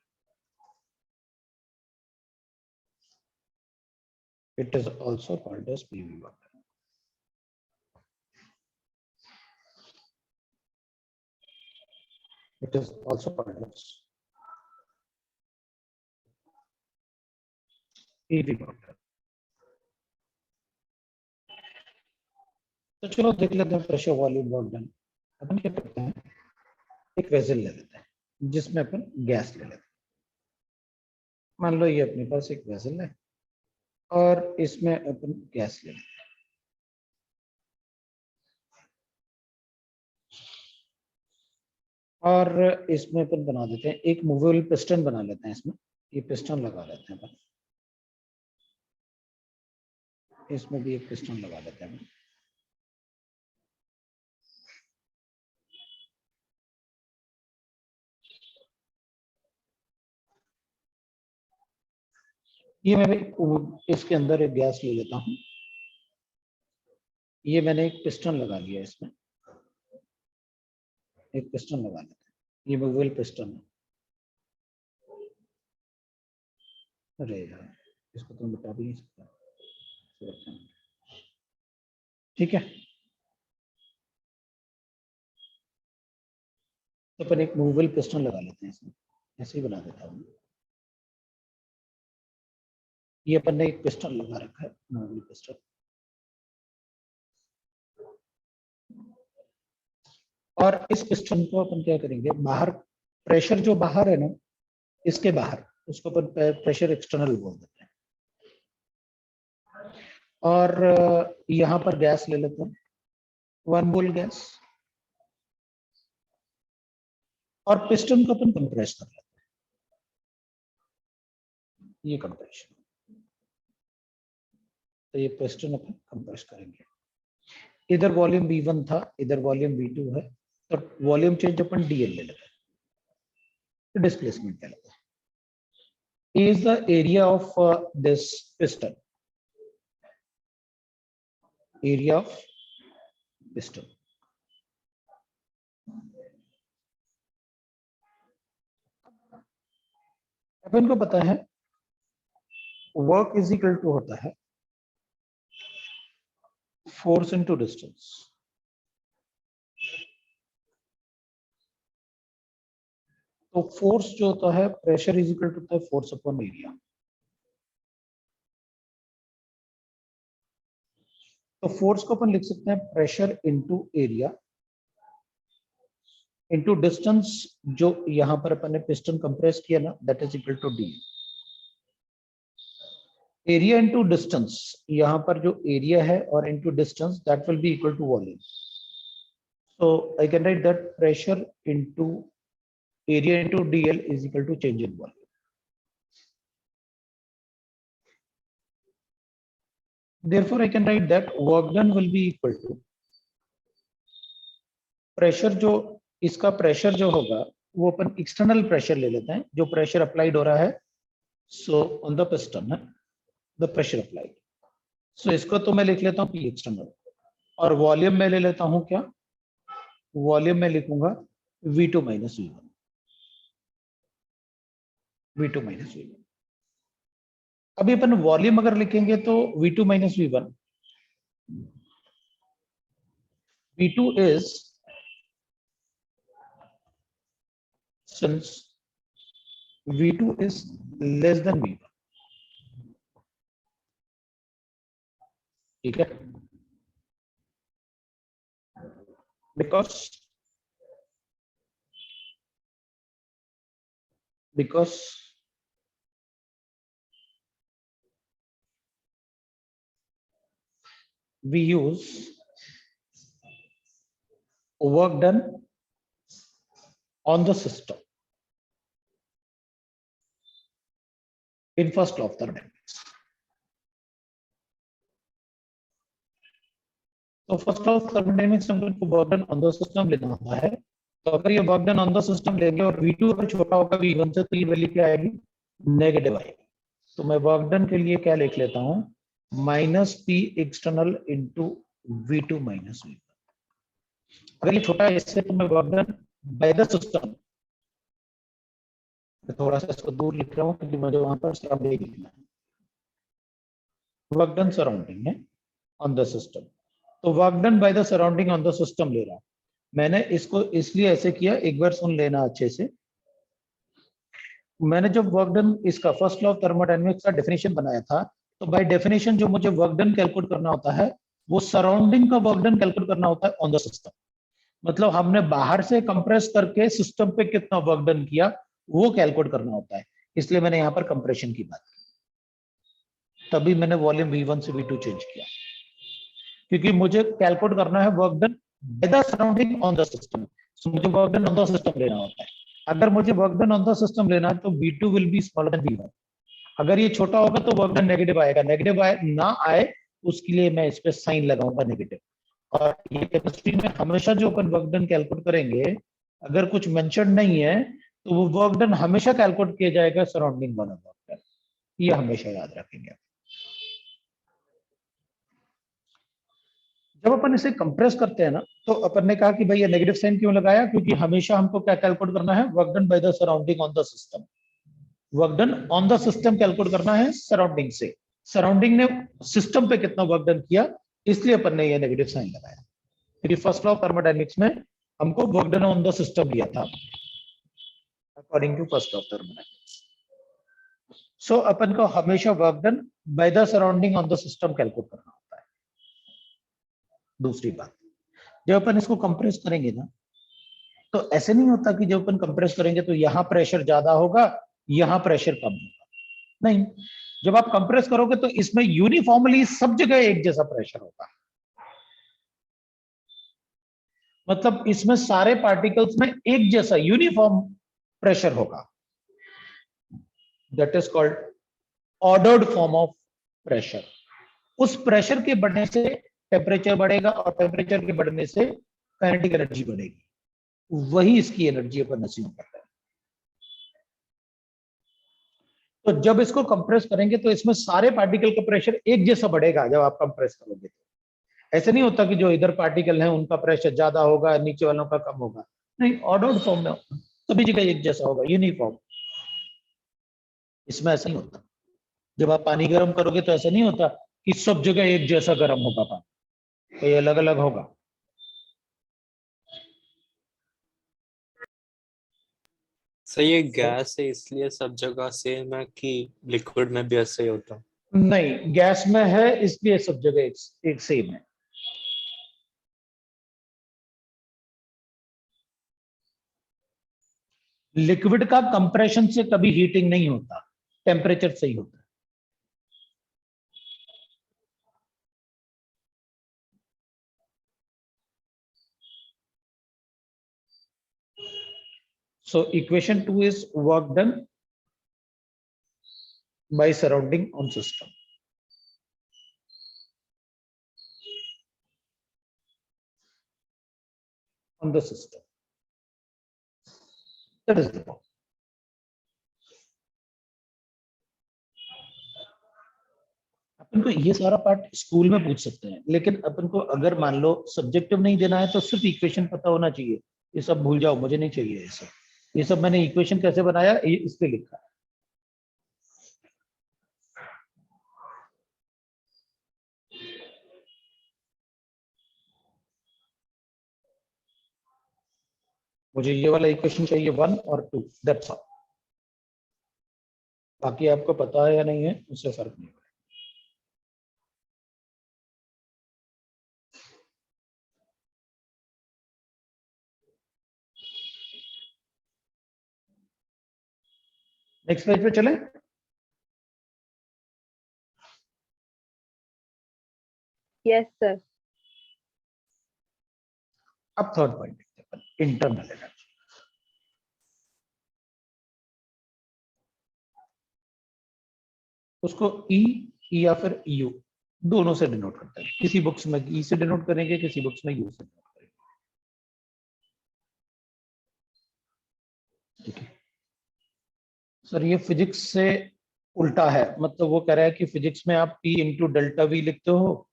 It is also called as PV work done. It is also called as PV work done. तो चलो देख लेते हैं pressure volume work done. अपन क्या करते हैं, एक वेसल ले लेते हैं जिसमें अपन गैस ले लेते हैं. मान लो ये अपने पास एक वेसल है और इसमें अपन गैस ले लेते हैं. और इसमें अपन बना देते हैं एक मूवेबल पिस्टन बना लेते हैं. इसमें ये पिस्टन लगा लेते हैं अपन. इसमें भी एक पिस्टन लगा लेते हैं. ये मैं इसके अंदर एक गैस ले लेता हूं. ये मैंने एक पिस्टन लगा लिया. इसमें एक पिस्टन लगा लेते हैं. ये मूवेबल पिस्टन है. अरे यार इसको तो बता भी नहीं सकता. ठीक है, तो अपन एक मूवेबल पिस्टन लगा लेते हैं. इसमें ऐसे ही बना देता हूँ. ये अपन ने एक पिस्टन लगा रखा है, मूवेबल पिस्टन. और इस पिस्टन को अपन क्या करेंगे, बाहर प्रेशर जो बाहर है ना, इसके बाहर, उसको अपन प्रेशर एक्सटर्नल बोल देते हैं. और यहाँ पर गैस ले लेते हैं, 1 मोल गैस. और पिस्टन को अपन कंप्रेस कर लेते हैं. ये कंप्रेशन, तो ये पिस्टन अपन कंप्रेस करेंगे. इधर वॉल्यूम V1 था, इधर वॉल्यूम V2 है, तो वॉल्यूम चेंज अपन DL ले लेते हैं. तो डिस्प्लेसमेंट क्या लेते हैं, is the area of this piston. Area of piston. अपन को पता है वर्क इज इक्वल टू होता है फोर्स इनटू डिस्टेंस. तो फोर्स जो होता है, प्रेशर इज इक्वल टू होता है फोर्स अपॉन एरिया. तो फोर्स को अपन लिख सकते हैं pressure into area into distance. जो यहां पर अपन ने पिस्टन कंप्रेस किया ना, that is equal to D. Area into distance, यहां पर जो एरिया है और into distance, that will be equal to volume. So I can write that pressure into area into dl is equal to change in volume. Therefore I can write that work done will be equal to pressure. जो इसका pressure जो होगा वो अपन external pressure ले लेते हैं, जो pressure applied हो रहा है. सो ऑन द पिस्टन है द प्रेशर अप्लाइड. सो इसको तो मैं लिख लेता हूँ P एक्सटर्नल. और वॉल्यूम में ले लेता हूँ क्या, वॉल्यूम में लिखूंगा V2 minus V1. V2 minus V1. अभी अपन वॉल्यूम अगर लिखेंगे तो V2 minus V1. V2 is, since V2 is less than V1. ठीक है, because we use work done on the system in first law of thermodynamics. तो first of thermodynamics हमको work done on the system लेना होता है। तो अगर ये work done on the system लेंगे और V2 अगर छोटा होगा V1 से, तो ये वैल्यू क्या आएगी? नेगेटिव आएगी। तो मैं वर्क डन के लिए क्या लिख लेता हूं? Minus P external into V2 minus V1। अगर ये छोटा है इससे, तो मैं work done by the system, थोड़ा सा इसको दूर लिख रहा हूँ क्योंकि मुझे वहां पर सराउंडिंग लिखना है। वर्क डन सराउंडिंग है ऑन द सिस्टम, तो work done by the surrounding on the system ले रहा हूं। मैंने इसको इसलिए ऐसे किया, एक बार सुन लेना अच्छे से। मैंने जब वर्क डन इसका फर्स्ट लॉ ऑफ थर्मोडायनेमिक्स का डेफिनेशन बनाया था, तो बाय डेफिनेशन जो मुझे वर्क डन कैलकुलेट करना होता है, वो सराउंडिंग का वर्क डन कैलकुलेट करना होता है ऑन द सिस्टम। मतलब हमने बाहर से कंप्रेस करके सिस्टम पे कितना वर्क डन किया, वो कैलकुलेट करना होता है। इसलिए मैंने यहाँ पर कंप्रेशन की बात की, तभी मैंने वॉल्यूम V1 से V2 चेंज किया, क्योंकि मुझे कैलकुलेट करना है work done by the surrounding on the system. मुझे work done on the system लेना होता है। अगर मुझे work done on the system लेना है, तो V2 will be smaller than V1। अगर ये छोटा होगा तो वर्क डन नेगेटिव आएगा, नेगेटिव आए ना आए उसके लिए मैं इस पे साइन लगाऊंगा नेगेटिव। और ये केमिस्ट्री में हमेशा जो अपन वर्क डन कैलकुलेट करेंगे, अगर कुछ मेंशन नहीं है, तो वो वर्क डन हमेशा कैलकुलेट किया जाएगा सराउंडिंग वाला वर्क डन। ये हमेशा याद रखेंगे। जब अपन इसे कंप्रेस करते हैं ना, तो अपन ने कहा कि भाई ये नेगेटिव साइन क्यों लगाया, क्योंकि हमेशा हमको क्या कैलकुलेट करना है? Work done by the surrounding on the system. Work done on the system calculate करना है सराउंडिंग से। सराउंडिंग ने सिस्टम पे कितना वर्क डन किया, इसलिए अपन ने ये नेगेटिव साइन लगाया, क्योंकि फर्स्ट लॉ ऑफ थर्मोडायनेमिक्स में हमको work done on the system दिया था according to first law of thermodynamics. So अपन को हमेशा work done by the surrounding on the system calculate करना होता है। दूसरी बात, जब अपन इसको कंप्रेस करेंगे ना, तो ऐसे नहीं होता कि जब अपन कंप्रेस करेंगे तो यहां प्रेशर ज्यादा होगा, यहां प्रेशर कम होगा। नहीं, जब आप कंप्रेस करोगे तो इसमें यूनिफॉर्मली सब जगह एक जैसा प्रेशर होगा। मतलब इसमें सारे पार्टिकल्स में एक जैसा यूनिफॉर्म प्रेशर होगा। That is called ordered form of pressure. उस प्रेशर के बढ़ने से टेम्परेचर बढ़ेगा, और टेम्परेचर के बढ़ने से काइनेटिक एनर्जी बढ़ेगी। वही इसकी एनर्जी अपन अज्यूम करते हैं। तो जब इसको कंप्रेस करेंगे तो इसमें सारे पार्टिकल का प्रेशर एक जैसा बढ़ेगा जब आप कंप्रेस करोगे। तो ऐसे नहीं होता कि जो इधर पार्टिकल है उनका प्रेशर ज्यादा होगा, नीचे वालों का कम होगा। नहीं, ऑर्डर्ड फॉर्म में सभी जगह एक जैसा होगा, यूनिफॉर्म। इसमें ऐसा नहीं होता। जब आप पानी गर्म करोगे तो ऐसा नहीं होता कि सब जगह एक जैसा गर्म होगा पानी, तो ये अलग अलग होगा। सही है, गैस है इसलिए सब जगह सेम है कि लिक्विड में भी ऐसे ही होता? नहीं, गैस में है इसलिए सब जगह एक सेम है। लिक्विड का कंप्रेशन से कभी हीटिंग नहीं होता, टेम्परेचर से ही होता है। So equation 2 is work done by surrounding on system. On the system. That is the point. अपन को ये सारा पार्ट स्कूल में पूछ सकते हैं, लेकिन अपन को अगर मान लो सब्जेक्टिव नहीं देना है तो सिर्फ इक्वेशन पता होना चाहिए। ये सब भूल जाओ, मुझे नहीं चाहिए ये सब। ये सब मैंने इक्वेशन कैसे बनाया ये इसलिए लिखा है। मुझे ये वाला इक्वेशन चाहिए 1 और 2, दैट्स ऑल। बाकी आपको पता है या नहीं है उससे फर्क नहीं पड़ेगा। नेक्स्ट पेज पे चलें। Yes, sir. अब थर्ड पॉइंट देखते हैं, इंटरनल एनर्जी। उसको ई या फिर यू दोनों से डिनोट करते हैं, किसी बुक्स में ई से डिनोट करेंगे, किसी बुक्स में यू से डिनोट करेंगे। ठीक है सर, ये फिजिक्स से उल्टा है, मतलब वो कह रहा है कि फिजिक्स में आप P इंटू डेल्टा वी लिखते हो,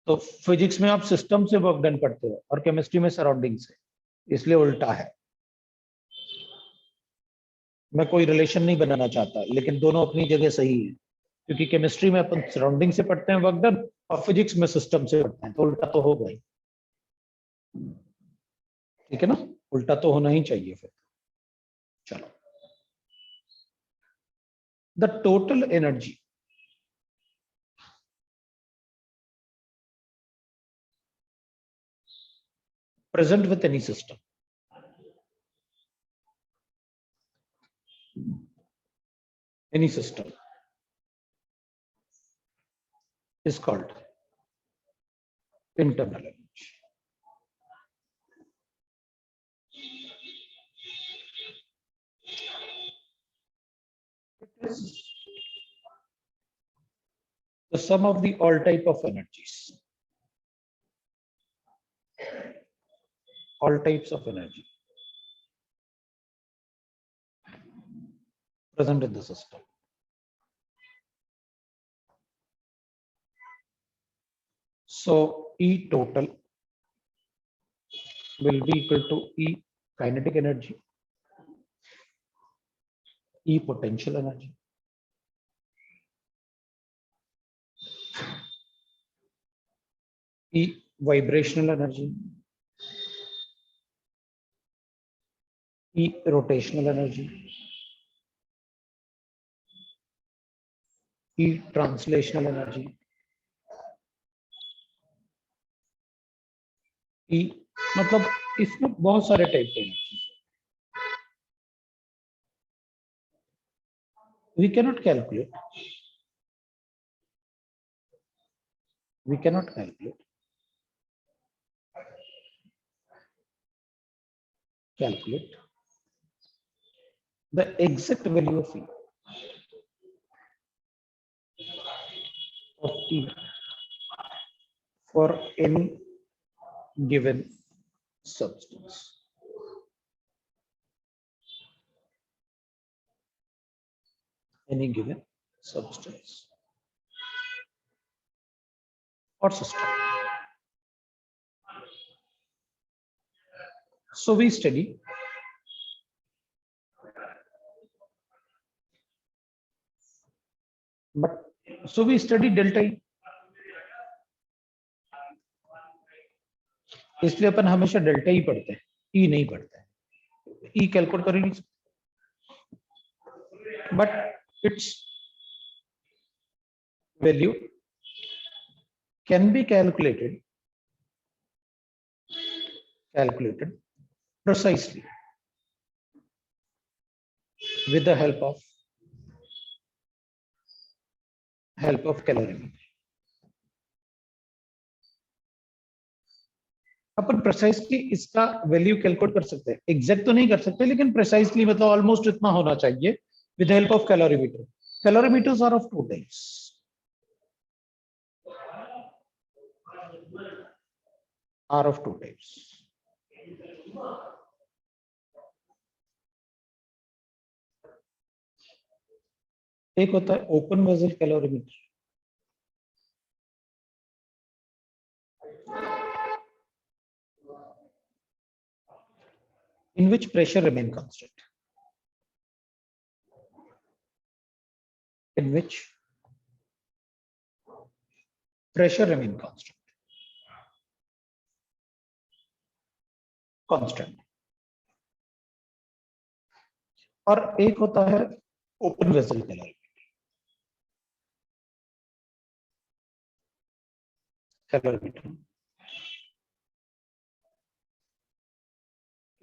तो फिजिक्स में आप सिस्टम से वर्क डन पढ़ते हो और केमिस्ट्री में सराउंडिंग से, इसलिए उल्टा है। मैं कोई रिलेशन नहीं बनाना चाहता, लेकिन दोनों अपनी जगह सही है, क्योंकि केमिस्ट्री में अपन सराउंडिंग से पढ़ते हैं वर्क डन, और फिजिक्स में सिस्टम से पढ़ते हैं, तो उल्टा तो होगा ही। ठीक है ना, उल्टा तो होना ही चाहिए फिर। चलो, the total energy present with any system is called internal energy. It is the sum of the all type of energies, all types of energy present in the system. So E total will be equal to E kinetic energy, E potential energy, E vibrational energy, E rotational energy, E translational energy, E मतलब इसमें बहुत सारे type के energy. We cannot calculate the exact value of E for any given substance. Any given substance or system. So we study delta E. इसलिए अपन हमेशा delta E पढ़ते हैं, ई नहीं पढ़ते हैं, ई कैलकुलेट कर ही नहीं सकते, but it's value can be calculated precisely with the help of calorimetry. Upon precisely इसका वैल्यू कैलकुलेट कर सकते हैं, एग्जैक्ट तो नहीं कर सकते, लेकिन प्रिसाइसली मतलब ऑलमोस्ट इतना होना चाहिए with the help of calorimeter. Calorimeters are of two types. एक होता है open vessel calorimeter, in which pressure remain constant. और एक होता है ओपन वेसल कैलोरीमीटर.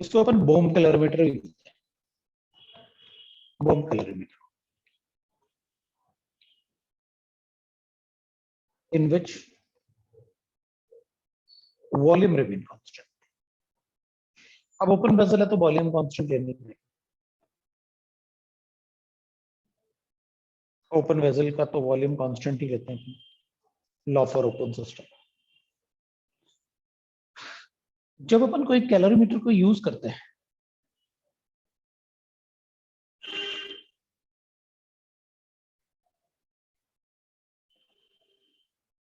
इसको अपन बोम कैलोरीमीटर भी बोलते हैं. Bomb calorimeter in which volume remain constant. अब ओपन वेसल है तो वॉल्यूम कांस्टेंट लेने में, ओपन वेसल का तो वॉल्यूम कांस्टेंट ही लेते हैं. Law for open system. जब अपन कोई कैलोरीमीटर को यूज करते हैं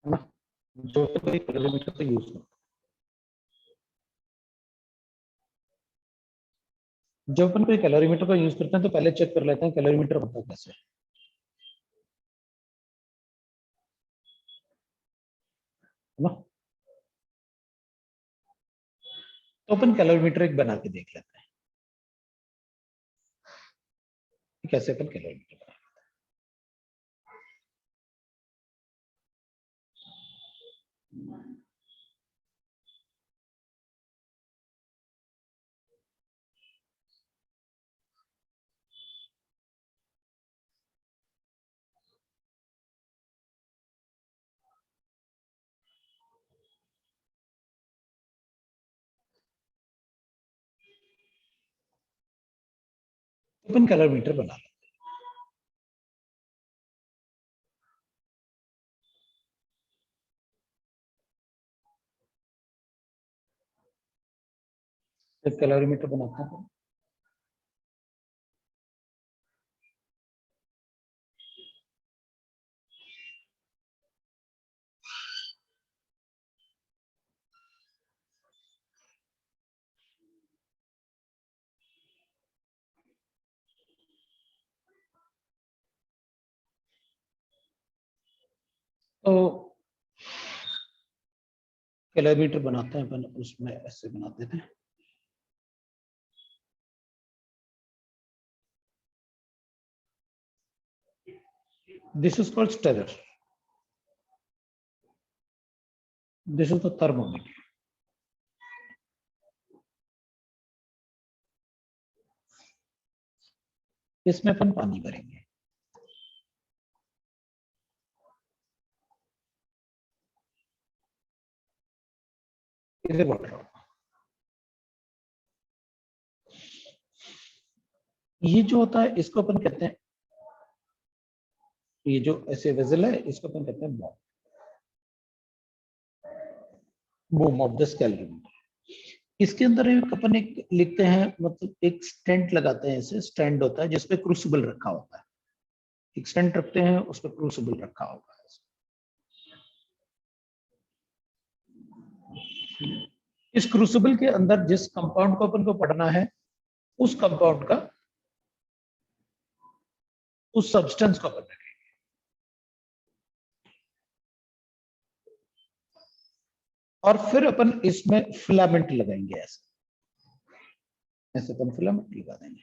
है ना, जो कोई कैलोरीमीटर को यूज करते हैं, जब अपन कोई कैलोरीमीटर को यूज करते हैं तो पहले चेक कर लेते हैं कैलोरीमीटर होता कैसे है ना। तो अपन कैलोरीमीटर एक बना के देख लेते हैं कि कैसे अपन कैलोरीमीटर बनाएंगे। अपन कैलोरीमीटर बना लेते हैं। जब कैलोरीमीटर बनाते हैं तो कैलोरीमीटर बनाते हैं अपन, उसमें ऐसे बनाते थे। This is called stirrer. This is the thermometer. इसमें अपन पानी भरेंगे। इसे वाटर, ये जो होता है इसको अपन कहते हैं, ये जो ऐसे वेसल है इसको अपन कहते हैं बूम ऑफ द कैलोरीमीटर। इसके अंदर एक अपन एक लिखते हैं, मतलब एक स्टेंट लगाते हैं, ऐसे स्टैंड होता है जिसपे क्रूसिबल रखा होता है। एक स्टेंट रखते हैं, उस पर क्रूसिबल रखा होगा। इस क्रूसिबल के अंदर जिस कंपाउंड को अपन को पढ़ना है, उस कंपाउंड का, उस सब्सटेंस को अपन रखेंगे। और फिर अपन इसमें फिलामेंट लगाएंगे, ऐसे ऐसे अपन फिलामेंट लगा देंगे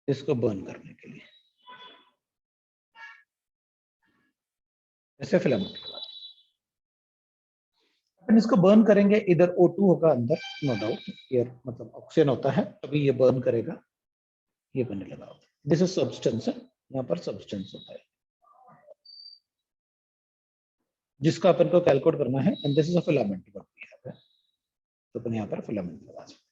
इसको बर्न करने के लिए। ऐसे फिलामेंट लगा देंगे, अपन इसको बर्न करेंगे। इधर O2 होगा अंदर, नो डाउट, एयर मतलब ऑक्सीजन होता है, तभी ये बर्न करेगा। ये बनने लगा होता है, दिस इज सब्सटेंस है, यहाँ पर सब्सटेंस होता है जिसका अपन को कैलकुलेट करना है। And this is a filament, तो अपन यहाँ पर फिलामेंट लगा सकते हैं।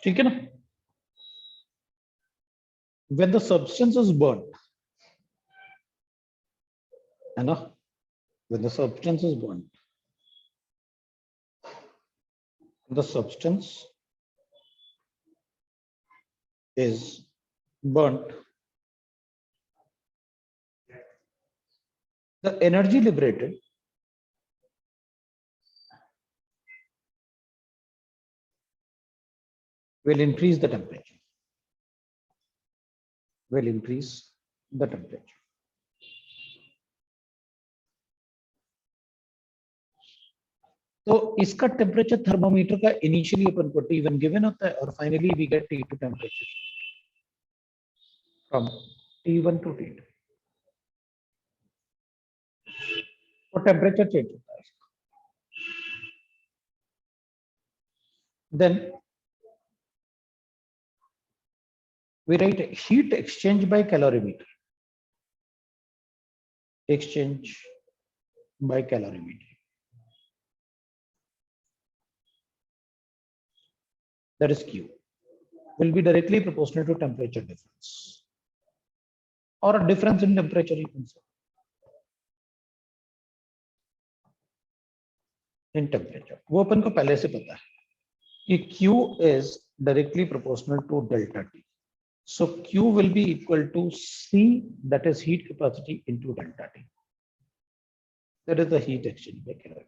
ठीक है ना। when the substance is burnt, है ना, when the substance is burnt, the substance is burnt, the energy liberated will increase the temperature, will increase the temperature. तो इसका टेम्परेचर थर्मोमीटर का इनिशियली अपन को T1 गिवन होता है और finally we get T2 temperature from T1 to T2। तो temperature change होता है। Then we write heat exchange by calorimeter, exchange by calorimeter। that is Q, will be directly proportional to temperature difference or a difference in temperature you can say. In temperature, वो अपन को पहले से पता है कि Q is directly proportional to delta T. So Q will be equal to C, that is heat capacity, into delta T. That is the heat exchange by calorimeter.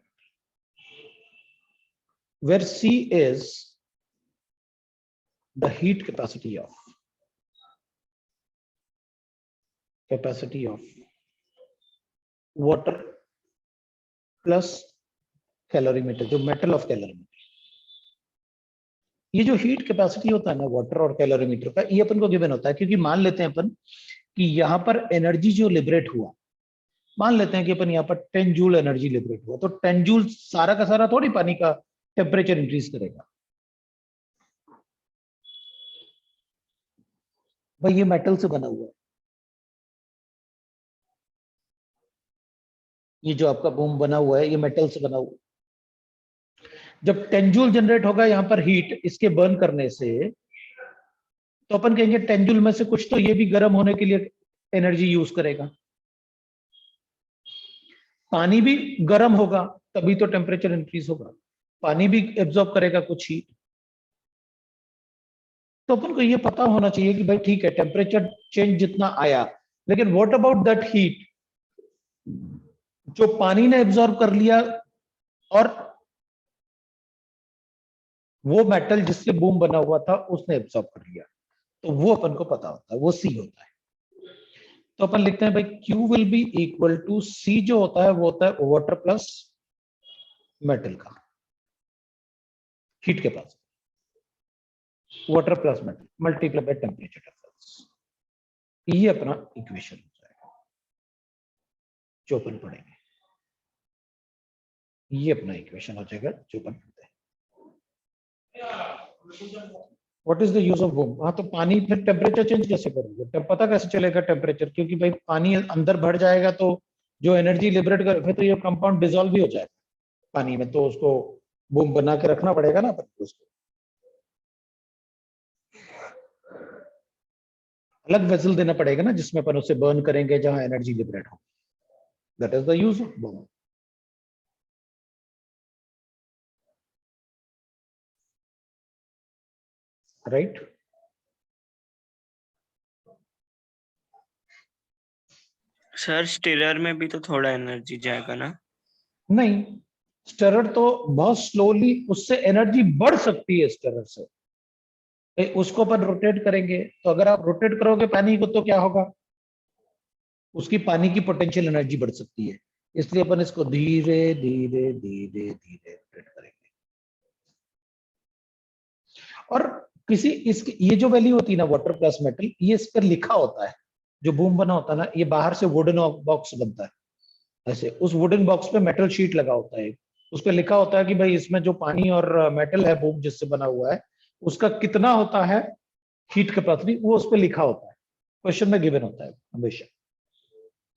Where C is the heat capacity of water plus calorimeter, जो metal of calorimeter. ये जो heat capacity होता है ना water और calorimeter का, ये अपन को गिवन होता है क्योंकि मान लेते हैं अपन कि यहाँ पर एनर्जी जो लिबरेट हुआ, मान लेते हैं कि अपन यहाँ पर 10 जूल एनर्जी लिबरेट हुआ, तो 10 जूल सारा का सारा थोड़ी पानी का टेम्परेचर इंक्रीज करेगा भाई. ये मेटल से बना हुआ है, ये जो आपका बूम बना हुआ है ये मेटल से बना हुआ है. जब 10 जूल जनरेट होगा यहाँ पर हीट इसके बर्न करने से, तो अपन कहेंगे 10 जूल में से कुछ तो ये भी गर्म होने के लिए एनर्जी यूज करेगा. पानी भी गर्म होगा तभी तो टेम्परेचर इंक्रीज होगा, पानी भी एब्जॉर्ब करेगा कुछ हीट. तो अपन को ये पता होना चाहिए कि भाई ठीक है टेम्परेचर चेंज जितना आया, लेकिन व्हाट अबाउट दैट हीट जो पानी ने एब्जॉर्ब कर लिया और वो मेटल जिससे बूम बना हुआ था उसने एब्जॉर्ब कर लिया, तो वो अपन को पता होता है, वो सी होता है. तो अपन लिखते हैं भाई Q will be equal to C, जो होता है वो होता है वाटर प्लस मेटल का हीट के पास, water plus metal multiply by temperature difference. ये अपना इक्वेशन हो जाएगा जो अपन पढ़ेंगे. ये अपना इक्वेशन हो जाएगा जो अपन पढ़ते हैं. What is the use of boom? हाँ, तो पानी फिर टेम्परेचर चेंज कैसे करोगे, तब पता कैसे चलेगा टेम्परेचर, क्योंकि भाई पानी अंदर बढ़ जाएगा तो जो एनर्जी लिबरेट कर, फिर तो ये कंपाउंड डिसॉल्व भी हो जाएगा पानी में, तो उसको बूम बना के रखना पड़ेगा ना अपन को. उसको अलग वेसल देना पड़ेगा ना जिसमें अपन उसे बर्न करेंगे जहां एनर्जी लिबरेट हो. That is the use of boom. Right. Sir stirrer में भी तो थोड़ा एनर्जी जाएगा ना? नहीं, स्टरर तो बहुत स्लोली, उससे एनर्जी बढ़ सकती है स्टरर से. उसको अपन रोटेट करेंगे, तो अगर आप रोटेट करोगे पानी को तो क्या होगा, उसकी पानी की पोटेंशियल एनर्जी बढ़ सकती है. इसलिए अपन इसको धीरे धीरे धीरे धीरे रोटेट करेंगे. और किसी इसकी ये जो वैल्यू होती है ना वाटर प्लस मेटल, ये इस पर लिखा होता है. जो बूम बना होता है ना, ये बाहर से वुडन बॉक्स बनता है ऐसे, उस वुडन बॉक्स पे मेटल शीट लगा होता है, उस पर लिखा होता है कि भाई इसमें जो पानी और मेटल है बूम जिससे बना हुआ है उसका कितना होता है हीट कैपेसिटी, वो उस पर लिखा होता है, क्वेश्चन में गिवन होता है हमेशा,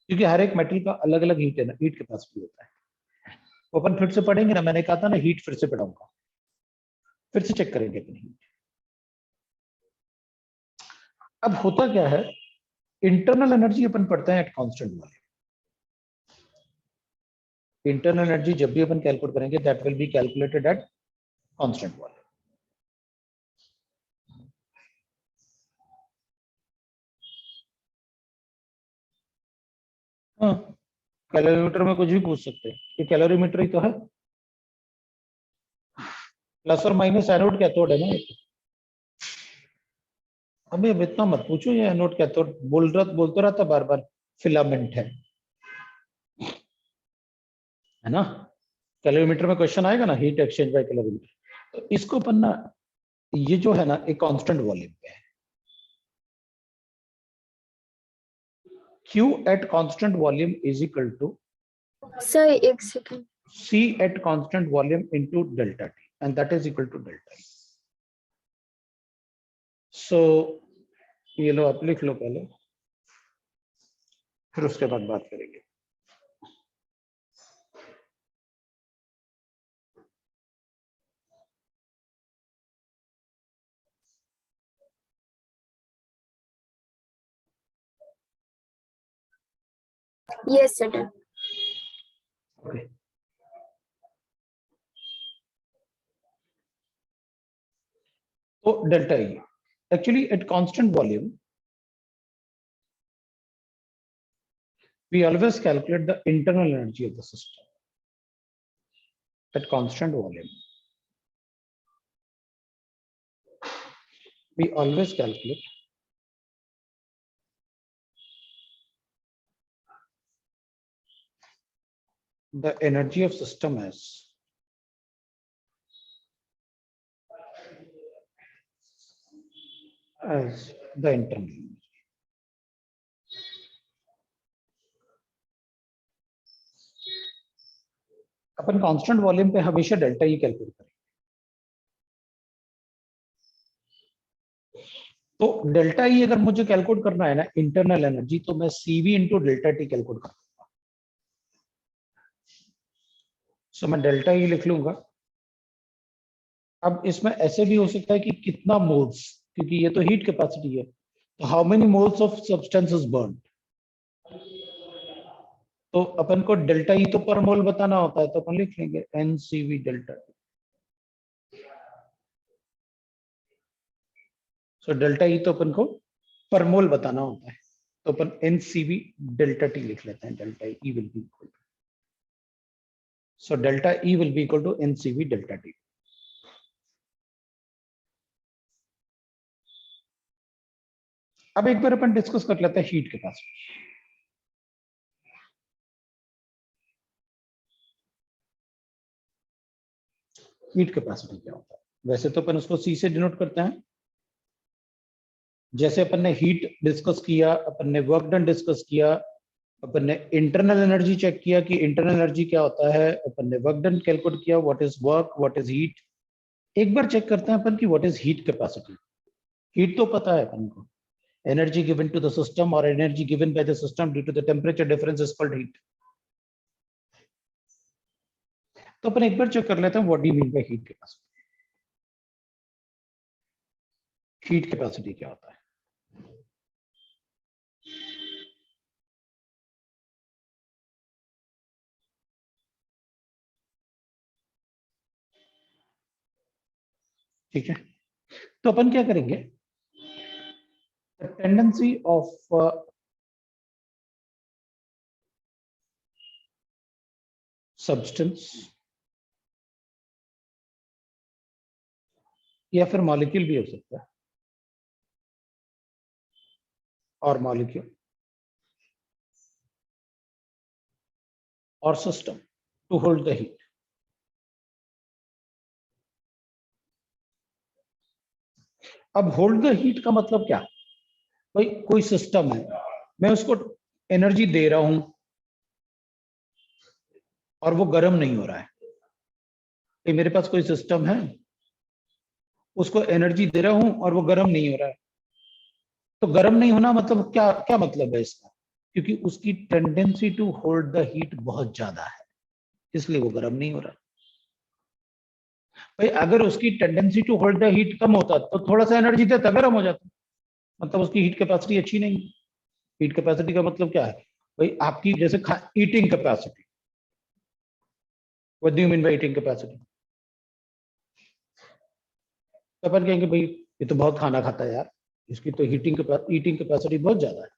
क्योंकि हर एक मेटल का अलग अलग हीट कैपेसिटी होता है. तो अपन फिर से पढ़ेंगे ना, मैंने कहा था ना हीट फिर से पढ़ाऊंगा, फिर से चेक करेंगे अपन हीट. अब होता क्या है, इंटरनल एनर्जी अपन पढ़ते हैं eight constant volume. Internal energy जब भी अपन कैलकुलेट करेंगे that will be calculated at constant volume. हाँ, कैलोरीमीटर में कुछ भी पूछ सकते हैं, ये कैलोरीमीटर ही तो है. प्लस और माइनस एनोड कैथोड है ना. अभी अब इतना मत पूछो, ये एनोड कैथोड बोलते रहता बार बार, फिलामेंट है ना. कैलोरीमीटर में क्वेश्चन आएगा ना, हीट एक्सचेंज बाय कैलोरीमीटर, तो इसको अपन ना, ये जो है ना एक कांस्टेंट वॉल्यूम पे है. Q at constant volume is equal to sir एक second. C at constant volume into delta T, and that is equal to delta E. So ये लो, आप लिख लो पहले, फिर उसके बाद बात करेंगे. Yes, sir. Done. Okay. So delta E. Actually, at constant volume, we always calculate the internal energy of the system at constant volume. We always calculate the energy of system as the internal energy. Upon constant volume पे हमेशा delta E calculate करेंगे। तो delta E अगर मुझे calculate करना है ना internal energy, तो मैं CV into delta T calculate करूंगा। सो मैं डेल्टा ई लिख लूंगा। अब इसमें ऐसे भी हो सकता है कि कितना मोल्स, क्योंकि ये तो हीट कैपेसिटी है, तो how many moles of substance is burn. तो अपन को डेल्टा ई तो पर मोल बताना होता है, तो अपन लिख लेंगे एनसीवी डेल्टा टी। सो डेल्टा ई तो अपन को पर मोल बताना होता है, तो अपन एनसीवी डेल्टा टी लिख लेते हैं। Delta E will be equal to, so delta E will be equal to NCV delta T. अब एक बार अपन डिस्कस कर लेते हैं हीट कैपेसिटी। हीट कैपेसिटी क्या होता है? वैसे तो अपन उसको सी से डिनोट करते हैं। जैसे अपन ने हीट डिस्कस किया, अपन ने वर्क डन डिस्कस किया, अपन ने इंटरनल एनर्जी चेक किया कि इंटरनल एनर्जी क्या होता है, अपन ने वर्क डन कैलकुलेट किया, what is work, what is heat. एक बार चेक करते हैं अपन की what is heat capacity. Heat तो पता है अपन को, energy given to the system और energy given by the system due to the temperature difference is called heat. तो अपन एक बार चेक कर लेते हैं what do you mean by heat capacity. Heat capacity क्या होता है? ठीक है, तो अपन क्या करेंगे, टेंडेंसी ऑफ सब्सटेंस या फिर मॉलिक्यूल भी हो सकता है, और मॉलिक्यूल और system to hold the heat. अब होल्ड द हीट का मतलब क्या? भाई कोई सिस्टम है, मैं उसको एनर्जी दे रहा हूं और वो गर्म नहीं हो रहा है। तो मेरे पास कोई सिस्टम है, उसको एनर्जी दे रहा हूं और वो गर्म नहीं हो रहा है। तो गर्म नहीं होना मतलब क्या, क्या मतलब है इसका? क्योंकि उसकी tendency to hold the heat बहुत ज्यादा है, इसलिए वो गर्म नहीं हो रहा है। भाई अगर उसकी tendency to hold the heat कम होता तो थोड़ा सा एनर्जी देता, गर्म हो जाता, मतलब उसकी हीट कैपेसिटी अच्छी नहीं है। हीट कैपेसिटी का मतलब क्या है? भाई आपकी जैसे eating capacity, what do you mean by eating capacity? तो अपन कहेंगे भाई ये तो बहुत खाना खाता है यार, इसकी तो ईटिंग कैपेसिटी बहुत ज्यादा है,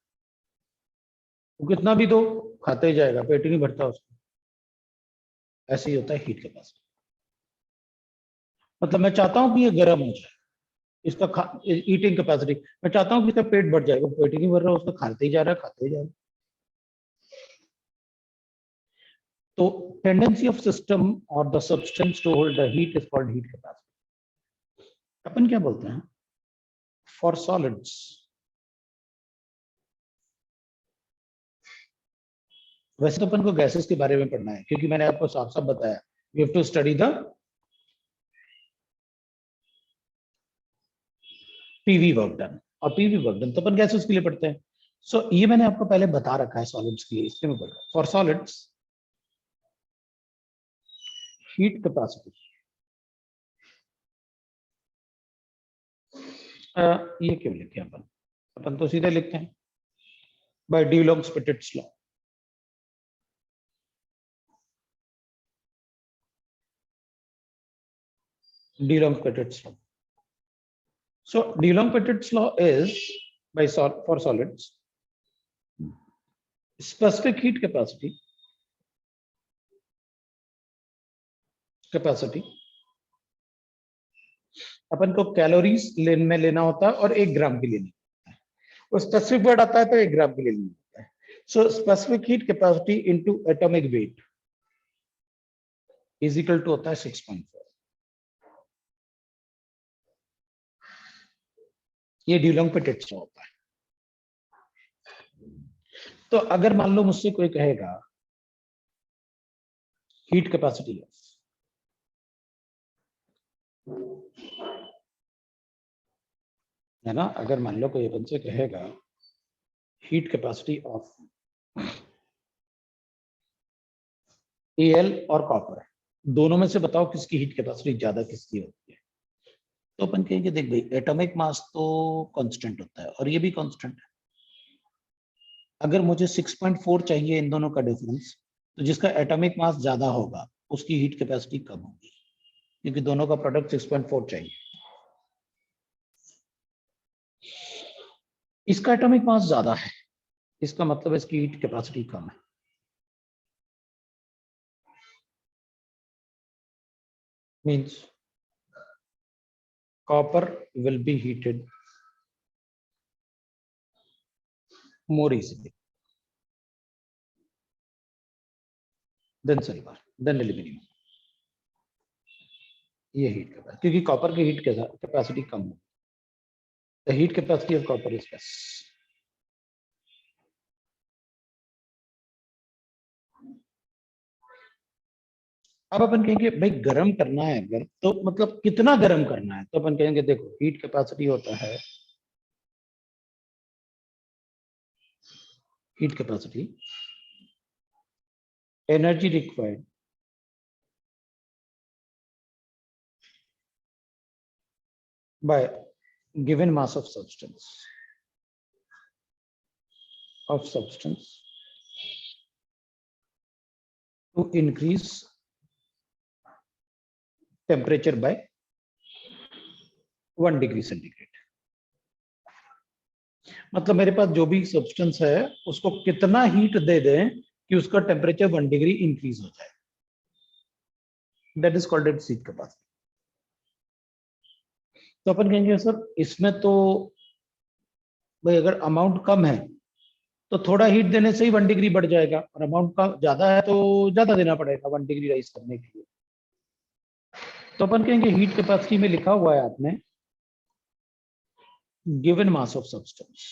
वो कितना भी दो खाते ही जाएगा, पेट ही नहीं भरता उसको। ऐसे ही होता है हीट कैपेसिटी। मतलब मैं चाहता हूं कि ये गर्म हो जाए, इसका ईटिंग कैपेसिटी, मैं चाहता हूं कि इसका पेट भर जाएगा, पेट ही नहीं भर रहा, उसका खाते ही जा रहा है, खाते ही जा रहा है। तो टेंडेंसी ऑफ सिस्टम और the substance to hold the heat is called heat capacity. अपन क्या बोलते हैं फॉर सॉलिड्स, वैसे तो अपन को गैसेस के बारे में पढ़ना है, क्योंकि मैंने आपको साफ साफ बताया we have to study the PV work done, और पीवी वर्क डन तो अपन गैसेस के लिए पढ़ते हैं। सो ये मैंने आपको पहले बता रखा है सॉलिड्स के लिए, इसलिए मैं बोल रहा हूं फॉर सॉलिड्स हीट कैपेसिटी। ये क्यों लिखे अपन तो सीधे लिखते हैं by Dulong Petit's law. D'Elongpetit's law. So D'Elongpetit's law is for solids, specific heat capacity अपन को कैलोरीज में लेना होता है और 1 ग्राम के लिए लेना होता है, और स्पेसिफिक वर्ड आता है तो 1 ग्राम के लिए लेना होता है. So specific heat capacity into atomic weight is equal to होता है 6.4. ये D'Elongpetit's लॉ होता है. तो अगर मान लो मुझसे कोई कहेगा हीट कैपेसिटी है ना, अगर मान लो कोई अपन से कहेगा हीट कैपेसिटी ऑफ Al और कॉपर, दोनों में से बताओ किसकी हीट कैपेसिटी ज्यादा किसकी होती है. तो अपन कहेंगे देख भाई एटॉमिक मास तो कांस्टेंट होता है और ये भी कांस्टेंट है. अगर मुझे 6.4 चाहिए इन दोनों का डिफरेंस, तो जिसका एटॉमिक मास ज्यादा होगा उसकी हीट कैपेसिटी कम होगी, क्योंकि दोनों का प्रोडक्ट 6.4 चाहिए. इसका एटॉमिक मास ज्यादा है, इसका मतलब इसकी हीट कैपेसिटी कम है. Means copper will be heated more easily than silver than aluminum. ये हीट कैपेसिटी, क्योंकि कॉपर की हीट कैपेसिटी कम है. The heat capacity of copper is less. अब अपन कहेंगे भाई गरम करना है अगर, तो मतलब कितना गरम करना है, तो अपन कहेंगे देखो हीट कैपेसिटी होता है heat capacity energy required by given mass of substance to increase temperature by 1 degree centigrade. मतलब मेरे पास जो भी सब्सटेंस है उसको कितना हीट दे दें कि उसका टेम्परेचर 1 डिग्री इंक्रीज हो जाए. That is called its heat capacity. तो अपन कहेंगे सर इसमें तो भाई अगर अमाउंट कम है तो थोड़ा हीट देने से ही 1 डिग्री बढ़ जाएगा, और अमाउंट का ज्यादा है तो ज्यादा देना पड़ेगा 1 डिग्री राइज करने के लिए. तो अपन कहेंगे हीट कैपेसिटी में लिखा हुआ है आपने गिवन मास ऑफ सब्सटेंस,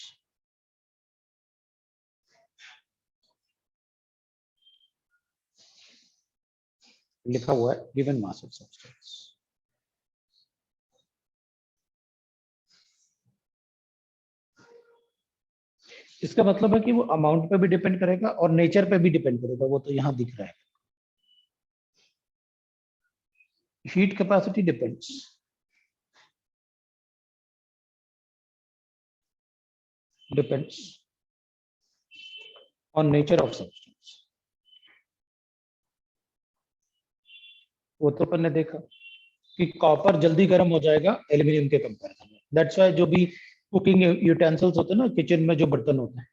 लिखा हुआ है गिवन मास ऑफ सब्सटेंस. इसका मतलब है कि वो अमाउंट पे भी डिपेंड करेगा और नेचर पे भी डिपेंड करेगा, वो तो यहां दिख रहा है. Heat capacity depends on nature of substance. वो तो अपन ने देखा कि कॉपर जल्दी गर्म हो जाएगा एल्यूमिनियम के कंपैरिजन में. दैट्स व्हाई जो भी कुकिंग यूटेंसिल्स होते हैं ना, किचन में जो बर्तन होते हैं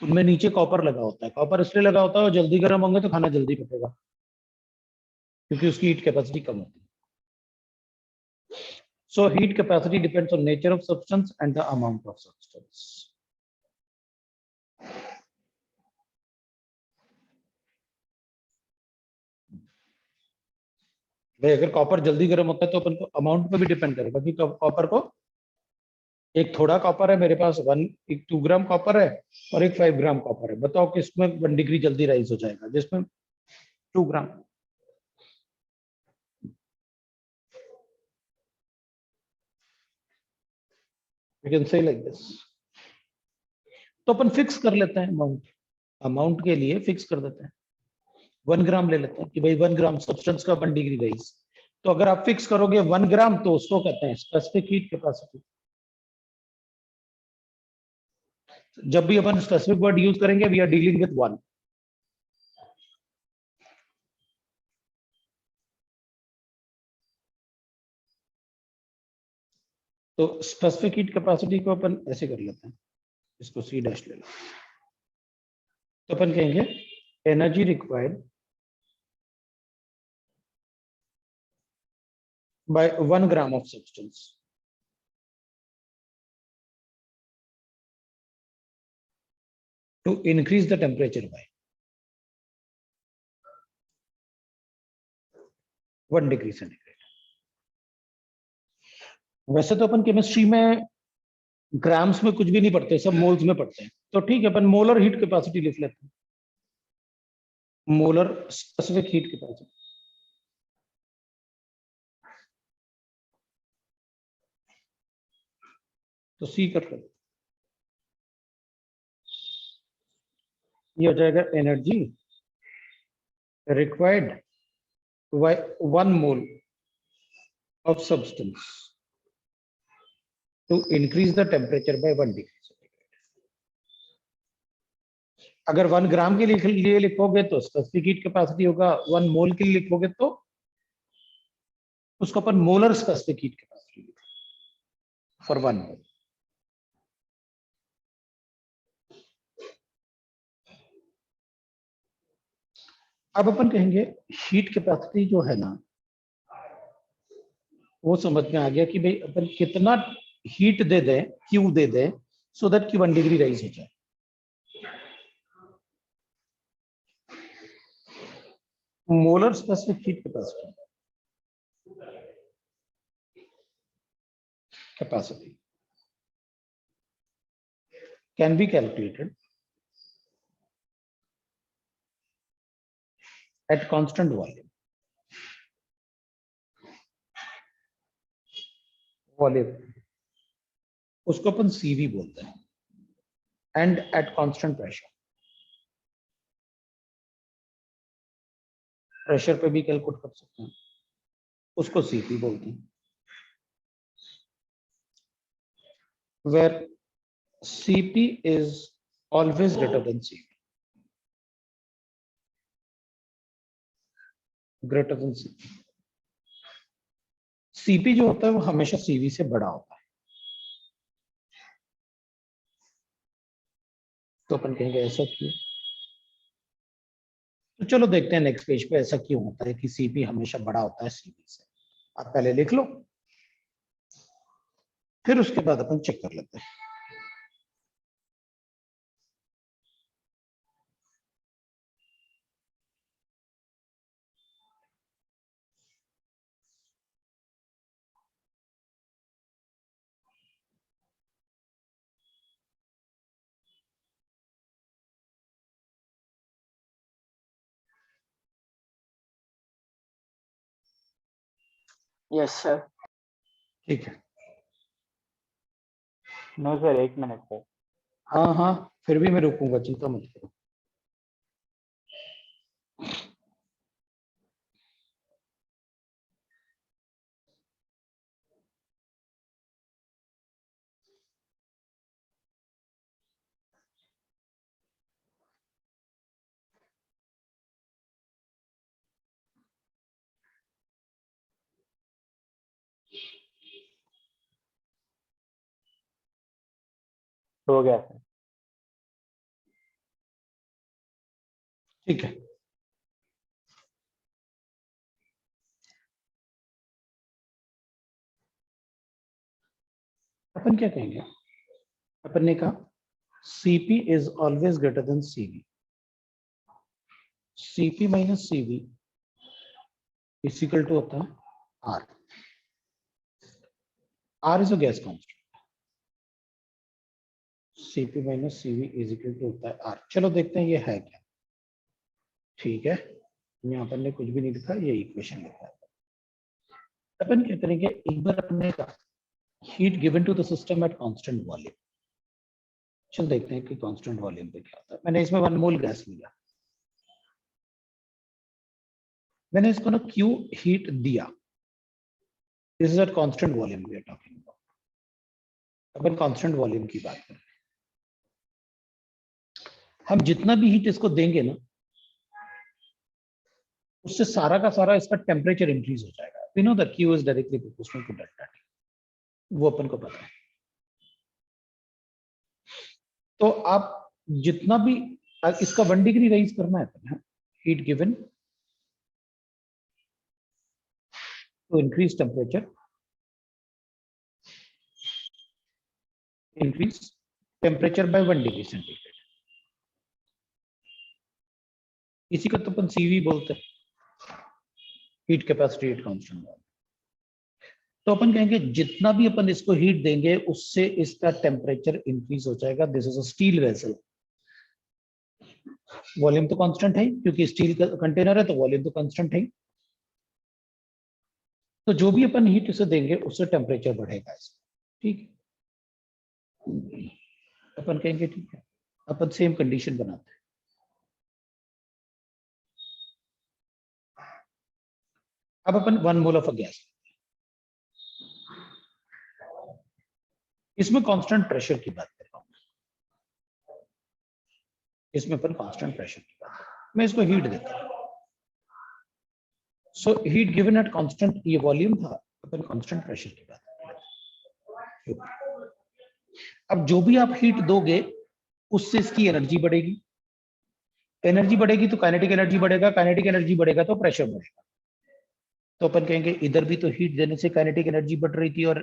उनमें नीचे कॉपर लगा होता है. कॉपर इसलिए लगा होता है और जल्दी गर्म होंगे तो खाना जल्दी पकेगा, क्योंकि उसकी हीट कैपेसिटी कम होती है. So heat capacity depends on nature of substance and the amount of substance. भाई अगर कॉपर जल्दी गर्म होता है तो अपन को अमाउंट पे भी डिपेंड करेगा कि कॉपर को, एक थोड़ा कॉपर है मेरे पास 2 ग्राम कॉपर है और एक 5 ग्राम कॉपर है, बताओ किसमें 1 डिग्री जल्दी राइज हो जाएगा, जिसमें 2 gram. We can say like this. तो अपन फिक्स कर लेते हैं अमाउंट के लिए फिक्स कर देते हैं 1 ग्राम ले लेते हैं कि भाई 1 ग्राम सब्सटेंस का 1 डिग्री राइज. तो अगर आप फिक्स करोगे 1 ग्राम तो उसको कहते हैं स्पेसिफिक हीट कैपेसिटी. जब भी अपन स्पेसिफिक वर्ड यूज करेंगे वी आर डीलिंग विद 1. तो स्पेसिफिक हीट कैपेसिटी को अपन ऐसे कर लेते हैं, इसको सी डैश ले लो। तो अपन कहेंगे energy required by 1 gram of substance to increase the temperature by 1 degree centigrade। वैसे तो अपन केमिस्ट्री में ग्राम्स में कुछ भी नहीं पढ़ते, सब मोल्स में पढ़ते हैं, तो ठीक है अपन मोलर हीट कैपेसिटी लिख लेते हैं, मोलर स्पेसिफिक हीट कैपेसिटी। तो सी कर लो, ये हो जाएगा energy required by 1 mole of substance to increase the temperature by 1 degree centigrade। अगर 1 ग्राम के लिए लिखोगे तो स्पेसिफिक हीट कैपेसिटी होगा, 1 मोल के लिए लिखोगे तो उसको अपन मोलर स्पेसिफिक हीट कैपेसिटी लिखेंगे फॉर 1 मोल। अब अपन कहेंगे हीट कैपेसिटी जो है ना, वो समझ में आ गया कि भाई अपन कितना हीट दे दें, क्यू दे दें, सो दैट कि 1 डिग्री राइज हो जाए। Molar specific heat capacity can be calculated at constant volume उसको अपन CV बोलते हैं, एंड एट कांस्टेंट प्रेशर पे भी कैलकुलेट कर सकते हैं, उसको CP बोलते हैं, where CP is always greater than CV, greater than CP। CP जो होता है वो हमेशा CV से बड़ा होता है, तो अपन कहेंगे ऐसा क्यों। तो चलो देखते हैं नेक्स्ट पेज पे ऐसा क्यों होता है कि CP हमेशा बड़ा होता है CV से। आप पहले लिख लो, फिर उसके बाद अपन चेक कर लेते हैं। Yes sir. ठीक है, नो सर, 1 मिनट सर। हाँ हाँ, फिर भी मैं रुकूंगा, चिंता मत करो। हो गया सर। ठीक है, अपन क्या कहेंगे, अपन ने कहा CP is always greater than CV, CP minus CV is equal to होता है R, R is a gas constant, CP minus CV is equal to होता है R। चलो देखते हैं ये है क्या। ठीक है, यहाँ पर ने कुछ भी नहीं लिखा, ये इक्वेशन लिखा है। अपन क्या करेंगे, एक बार अपने का heat given to the system at constant volume, चल देखते हैं कि कांस्टेंट वॉल्यूम पे क्या होता है। मैंने इसमें 1 मोल गैस लिया, मैंने इसको ना Q हीट दिया, this is at constant volume we are talking about. अपन कांस्टेंट वॉल्यूम की बात कर रहे हैं, हम जितना भी हीट इसको देंगे ना, उससे सारा का सारा इसका टेम्परेचर इंक्रीज हो जाएगा। We know that Q is directly proportional to delta T। वो अपन को पता है। तो आप जितना भी इसका 1 डिग्री राइज करना है अपन, heat given to increase temperature, increase temperature by 1 degree centigrade, इसी को तो अपन सीवी बोलते हैं, हीट कैपेसिटी एट कांस्टेंट। तो अपन कहेंगे जितना भी अपन इसको हीट देंगे उससे इसका टेम्परेचर इंक्रीज हो जाएगा। This is a steel vessel, volume तो कांस्टेंट है क्योंकि स्टील का कंटेनर है, तो वॉल्यूम तो कांस्टेंट है। तो जो भी अपन हीट इसे देंगे उससे टेम्परेचर बढ़ेगा इसका, ठीक है। अपन कहेंगे ठीक है, अपन सेम कंडीशन बनाते हैं। अब अपन 1 मोल ऑफ अ गैस, इसमें कांस्टेंट प्रेशर की बात कर रहा हूं, इसमें अपन कांस्टेंट प्रेशर की बात कर रहा हूं। मैं इसको हीट देता हूं, so heat given at constant, ये वॉल्यूम था, अपन कांस्टेंट प्रेशर की बात कर रहे हैं। अब जो भी आप हीट दोगे उससे इसकी एनर्जी बढ़ेगी, एनर्जी बढ़ेगी तो काइनेटिक एनर्जी बढ़ेगा, काइनेटिक एनर्जी बढ़ेगा तो प्रेशर बढ़ेगा। तो अपन कहेंगे इधर भी तो हीट देने से काइनेटिक एनर्जी बढ़ रही थी और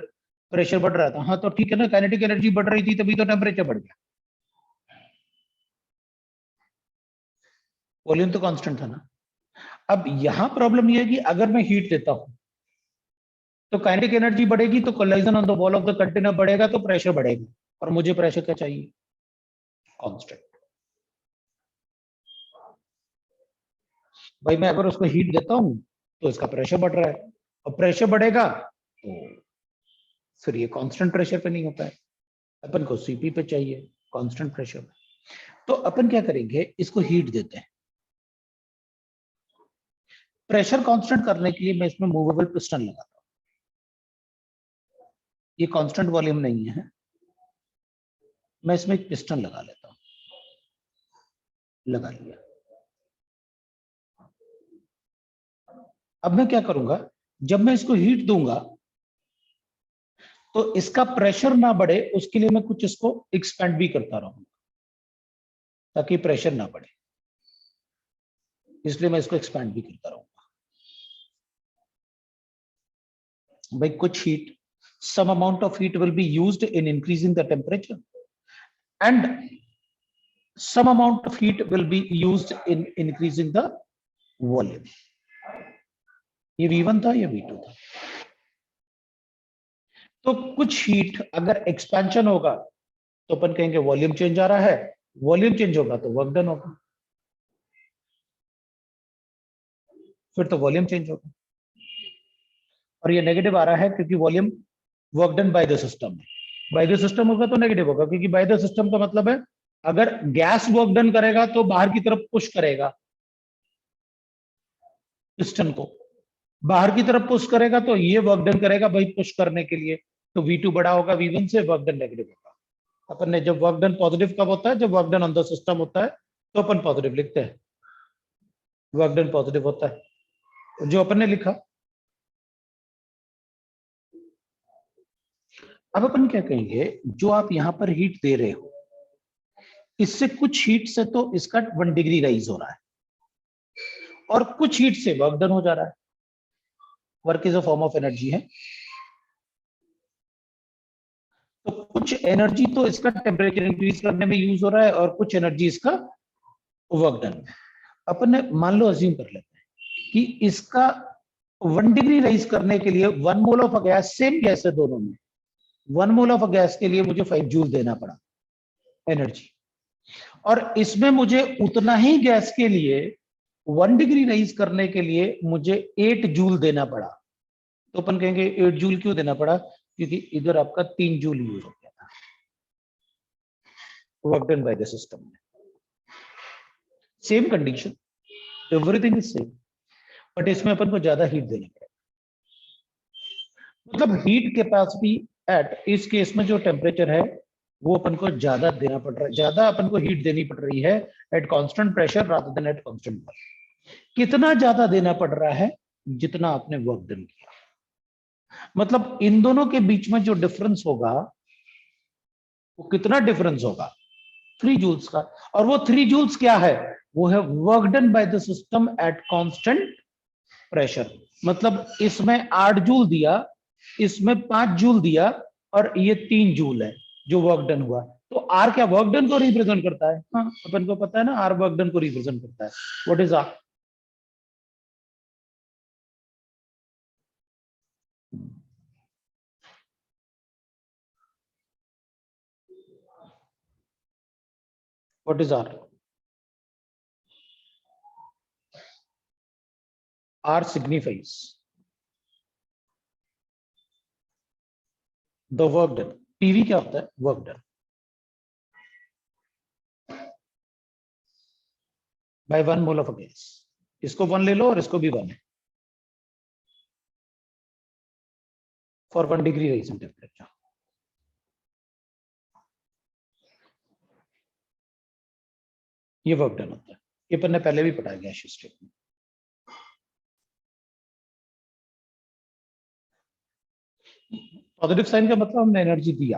प्रेशर बढ़ रहा था। हाँ तो ठीक है ना, काइनेटिक एनर्जी बढ़ रही थी तभी तो टेम्परेचर बढ़ गया, वॉल्यूम तो कांस्टेंट था ना। अब यहां प्रॉब्लम यह है कि अगर मैं हीट देता हूं तो काइनेटिक एनर्जी बढ़ेगी, तो collision on the wall of the container बढ़ेगा तो प्रेशर बढ़ेगा, और मुझे प्रेशर क्या चाहिए, कांस्टेंट। भाई मैं अगर उसको हीट देता हूं तो इसका प्रेशर बढ़ रहा है, और प्रेशर बढ़ेगा तो फिर ये कांस्टेंट प्रेशर पे नहीं होता है, अपन को सीपी पे चाहिए कांस्टेंट प्रेशर। तो अपन क्या करेंगे, इसको हीट देते हैं। प्रेशर कांस्टेंट करने के लिए मैं इसमें मूवेबल पिस्टन लगाता हूं, ये कांस्टेंट वॉल्यूम नहीं है, मैं इसमें एक पिस्टन लगा लेता हूं, लगा लिया। अब मैं क्या करूंगा, जब मैं इसको हीट दूंगा तो इसका प्रेशर ना बढ़े उसके लिए मैं कुछ इसको एक्सपेंड भी करता रहूंगा ताकि प्रेशर ना बढ़े, इसलिए मैं इसको एक्सपेंड भी करता रहूंगा। भाई कुछ heat, some amount of heat will be used in increasing the temperature and some amount of heat will be used in increasing the volume. ये V1 था, ये V2 था। तो कुछ हीट अगर एक्सपेंशन होगा तो अपन कहेंगे वॉल्यूम चेंज आ रहा है, वॉल्यूम चेंज होगा तो वर्क डन होगा, फिर तो वॉल्यूम चेंज होगा। और ये नेगेटिव आ रहा है क्योंकि volume work done by the system, bye the system होगा तो नेगेटिव होगा, क्योंकि बाय द सिस्टम का मतलब है अगर गैस वर्क डन करेगा तो बाहर की तरफ पुश करेगा, पिस्टन को बाहर की तरफ पुश करेगा तो ये वर्क डन करेगा भाई पुश करने के लिए, तो V2 बड़ा होगा V1 से, वर्क डन नेगेटिव होगा। अपन ने जब वर्क डन पॉजिटिव कब होता है, जब work done on the system होता है तो अपन पॉजिटिव लिखते हैं, वर्क डन पॉजिटिव होता है जो अपन ने लिखा। अब अपन क्या कहेंगे, जो आप यहां पर हीट दे रहे हो इससे कुछ हीट से तो इसका 1 डिग्री राइज हो रहा है और कुछ हीट से वर्क डन हो जा रहा है, work is a form of energy है। तो कुछ एनर्जी तो इसका टेम्परेचर इंक्रीज करने में यूज हो रहा है और कुछ एनर्जी इसका वर्क डन। अपन ने मान लो अज्यूम कर लेते हैं कि इसका 1 डिग्री राइज करने के लिए 1 mole of a gas, same gas है दोनों में, 1 मोल ऑफ अ गैस के लिए मुझे 5 जूल देना पड़ा एनर्जी, और इसमें मुझे उतना ही गैस के लिए 1 डिग्री राइज करने के लिए मुझे 8 जूल देना पड़ा। तो अपन कहेंगे 8 जूल क्यों देना पड़ा, क्योंकि इधर आपका 3 जूल यूज हो गया था work done by the system में। Same condition, everything is same, but इसमें अपन को ज्यादा हीट देना पड़ेगा। मतलब हीट कैपेसिटी एट, इस केस में जो टेम्परेचर है वो अपन को ज्यादा देना पड़ रहा है, ज्यादा अपन को हीट देनी पड़ रही है at constant pressure rather than at constant work. कितना ज्यादा देना पड़ रहा है, जितना आपने वर्क डन किया। मतलब इन दोनों के बीच में जो डिफरेंस होगा वो कितना डिफरेंस होगा, 3 जूल्स का। और वो 3 जूल्स क्या है, वो है work done by the system at constant pressure. मतलब इसमें 8 जूल दिया, इसमें 5 जूल दिया, और ये 3 जूल है जो वर्क डन हुआ। तो आर क्या वर्क डन को रिप्रेजेंट करता है? हाँ, अपन को पता है ना, आर वर्क डन को रिप्रेजेंट करता है। What is R? What is R? R signifies the work done. PV क्या होता है? Work done by 1 mole of a gas. इसको 1 ले लो और इसको भी 1 है, for 1 degree rise in temperature. ये वर्क डन होता है। ये अपन ने पहले भी पढ़ा गया स्टेट में। पॉजिटिव साइन का मतलब हमने एनर्जी दिया,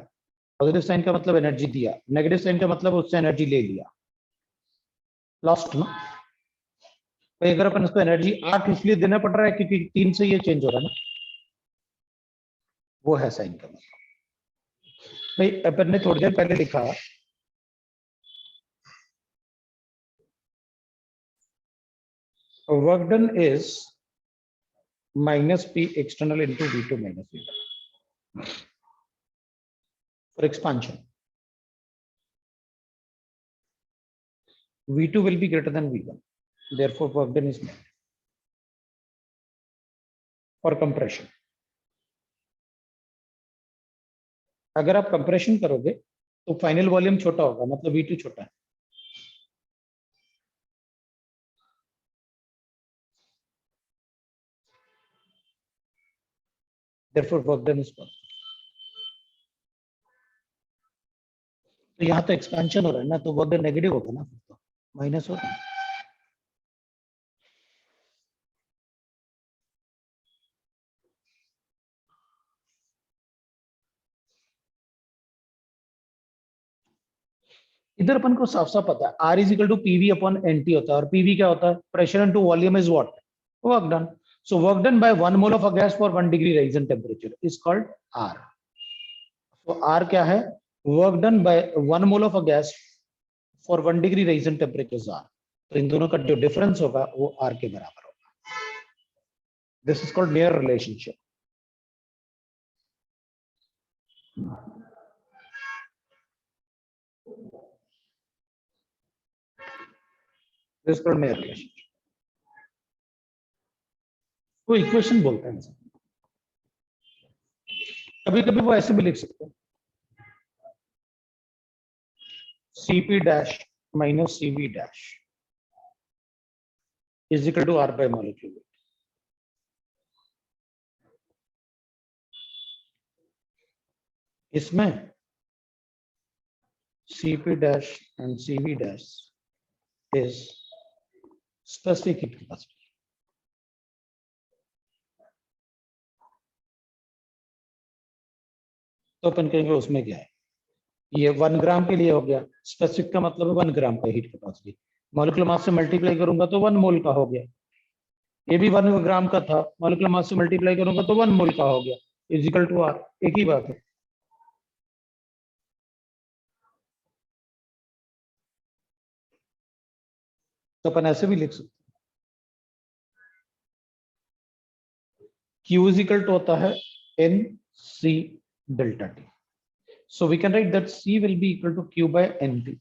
पॉजिटिव साइन का मतलब एनर्जी दिया, नेगेटिव साइन का मतलब उससे एनर्जी ले लिया, लॉस्ट ना। तो अगर अपन इसको एनर्जी 8 इसलिए देना पड़ रहा है क्योंकि 3 से ये चेंज हो रहा है ना, वो है साइन का मतलब। भाई अपन ने थोड़ी देर पहले लिखा work done is -P external into V2 minus V1 for expansion. V2 will be greater than V1, therefore work done is met. For compression, अगर आप कंप्रेशन करोगे तो फाइनल वॉल्यूम छोटा होगा, मतलब V2 छोटा है। Therefore work done is positive. तो यहाँ तो एक्सपेंशन हो रहा है ना, तो वर्क डन नेगेटिव होगा ना, फिर तो माइनस हो रहा है। इधर अपन को साफ साफ पता है R is equal to PV upon NT होता है, और PV क्या होता है? Pressure into volume is what? Work done. So work done by 1 mole of a gas for 1 degree rise in temperature is called R. So R क्या है? Work done by 1 mole of a gas for 1 degree rise in temperature is R. तो इन दोनों का जो difference होगा वो R के बराबर होगा। This is called near relationship. This is called near relationship. वो इक्वेशन बोलते हैं, कभी कभी वो ऐसे भी लिख सकते हैं, Cp dash minus Cv dash is equal to R by molecule weight. इसमें Cp dash and Cv dash is specific heat capacity. तो अपन कहेंगे उसमें क्या है, ये 1 ग्राम के लिए हो गया, स्पेसिफिक का मतलब है 1 ग्राम का हीट कैपेसिटी, मॉलिक्यूलर मास से मल्टीप्लाई करूंगा तो 1 मोल का हो गया। ये भी 1 ग्राम का था, मॉलिक्यूलर मास से मल्टीप्लाई करूंगा तो 1 मोल का हो गया, इज इक्वल टू R। एक ही बात है। तो अपन ऐसे भी लिख सकते हैं, Q इज इक्वल टू होता है NC delta T. So we can write that C will be equal to Q by NT.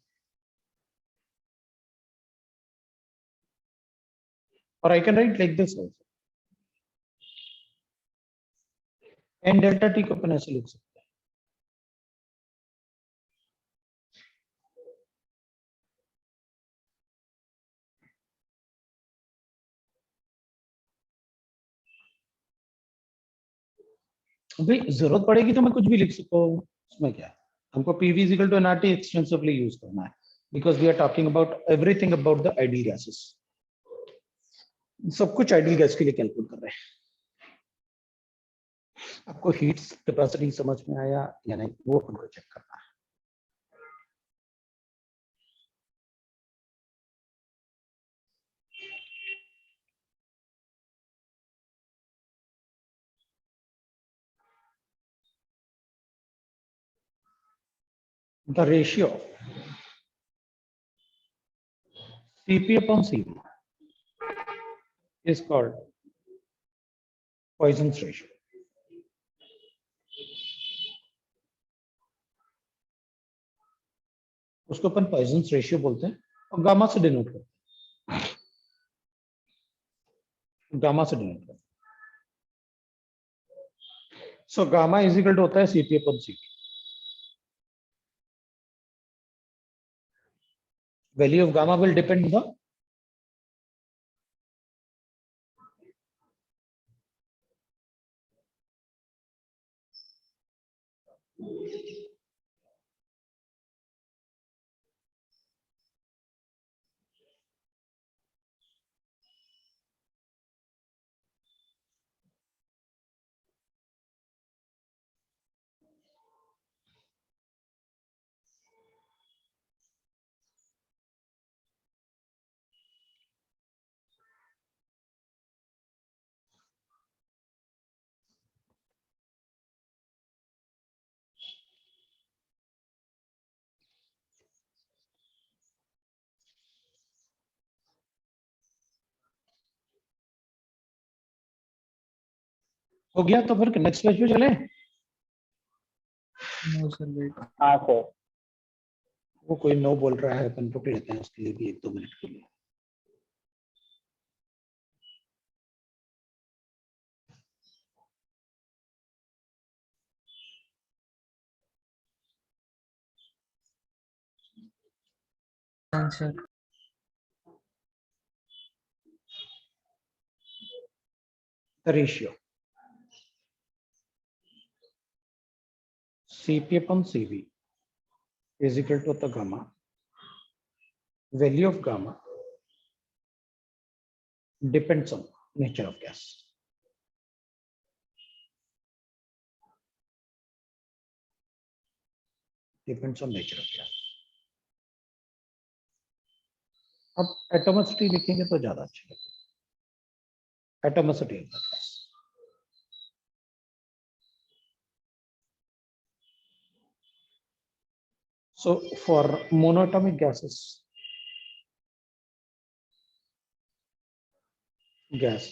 Or I can write like this also. N delta T को अपन ऐसे लिख सकते हैं, भाई जरूरत पड़ेगी तो मैं कुछ भी लिख सकता हूँ, उसमें क्या है। हमको PV is equal to nRT extensively use करना है, because we are talking about everything about the ideal gases. सब कुछ आइडियल गैस के लिए कैलकुलेट कर रहे हैं। आपको हीट कैपेसिटी समझ में आया या नहीं, वो अपन को चेक करना है। The ratio Cp upon Cv is called Poisson's ratio. उसको अपन पॉइजन्स रेशियो बोलते हैं और गामा से डिनोट करते हैं, गामा से डिनोट करते हैं। So gamma is equal to होता है Cp upon Cv। Value of gamma will depend on the हो गया तो फिर नेक्स्ट पेज पे चले। No sir wait. हाँ सर। वो कोई नो बोल रहा है, अपन रुक लेते हैं उसके लिए भी 1-2 मिनट के लिए। Answer The ratio Cp upon Cv is equal to the gamma. Value of gamma depends on nature of gas. Depends on nature of gas. अब एटोमिसिटी लिखेंगे तो ज्यादा अच्छा लगेगा। Atomicity of the gas. So for monoatomic gases, gas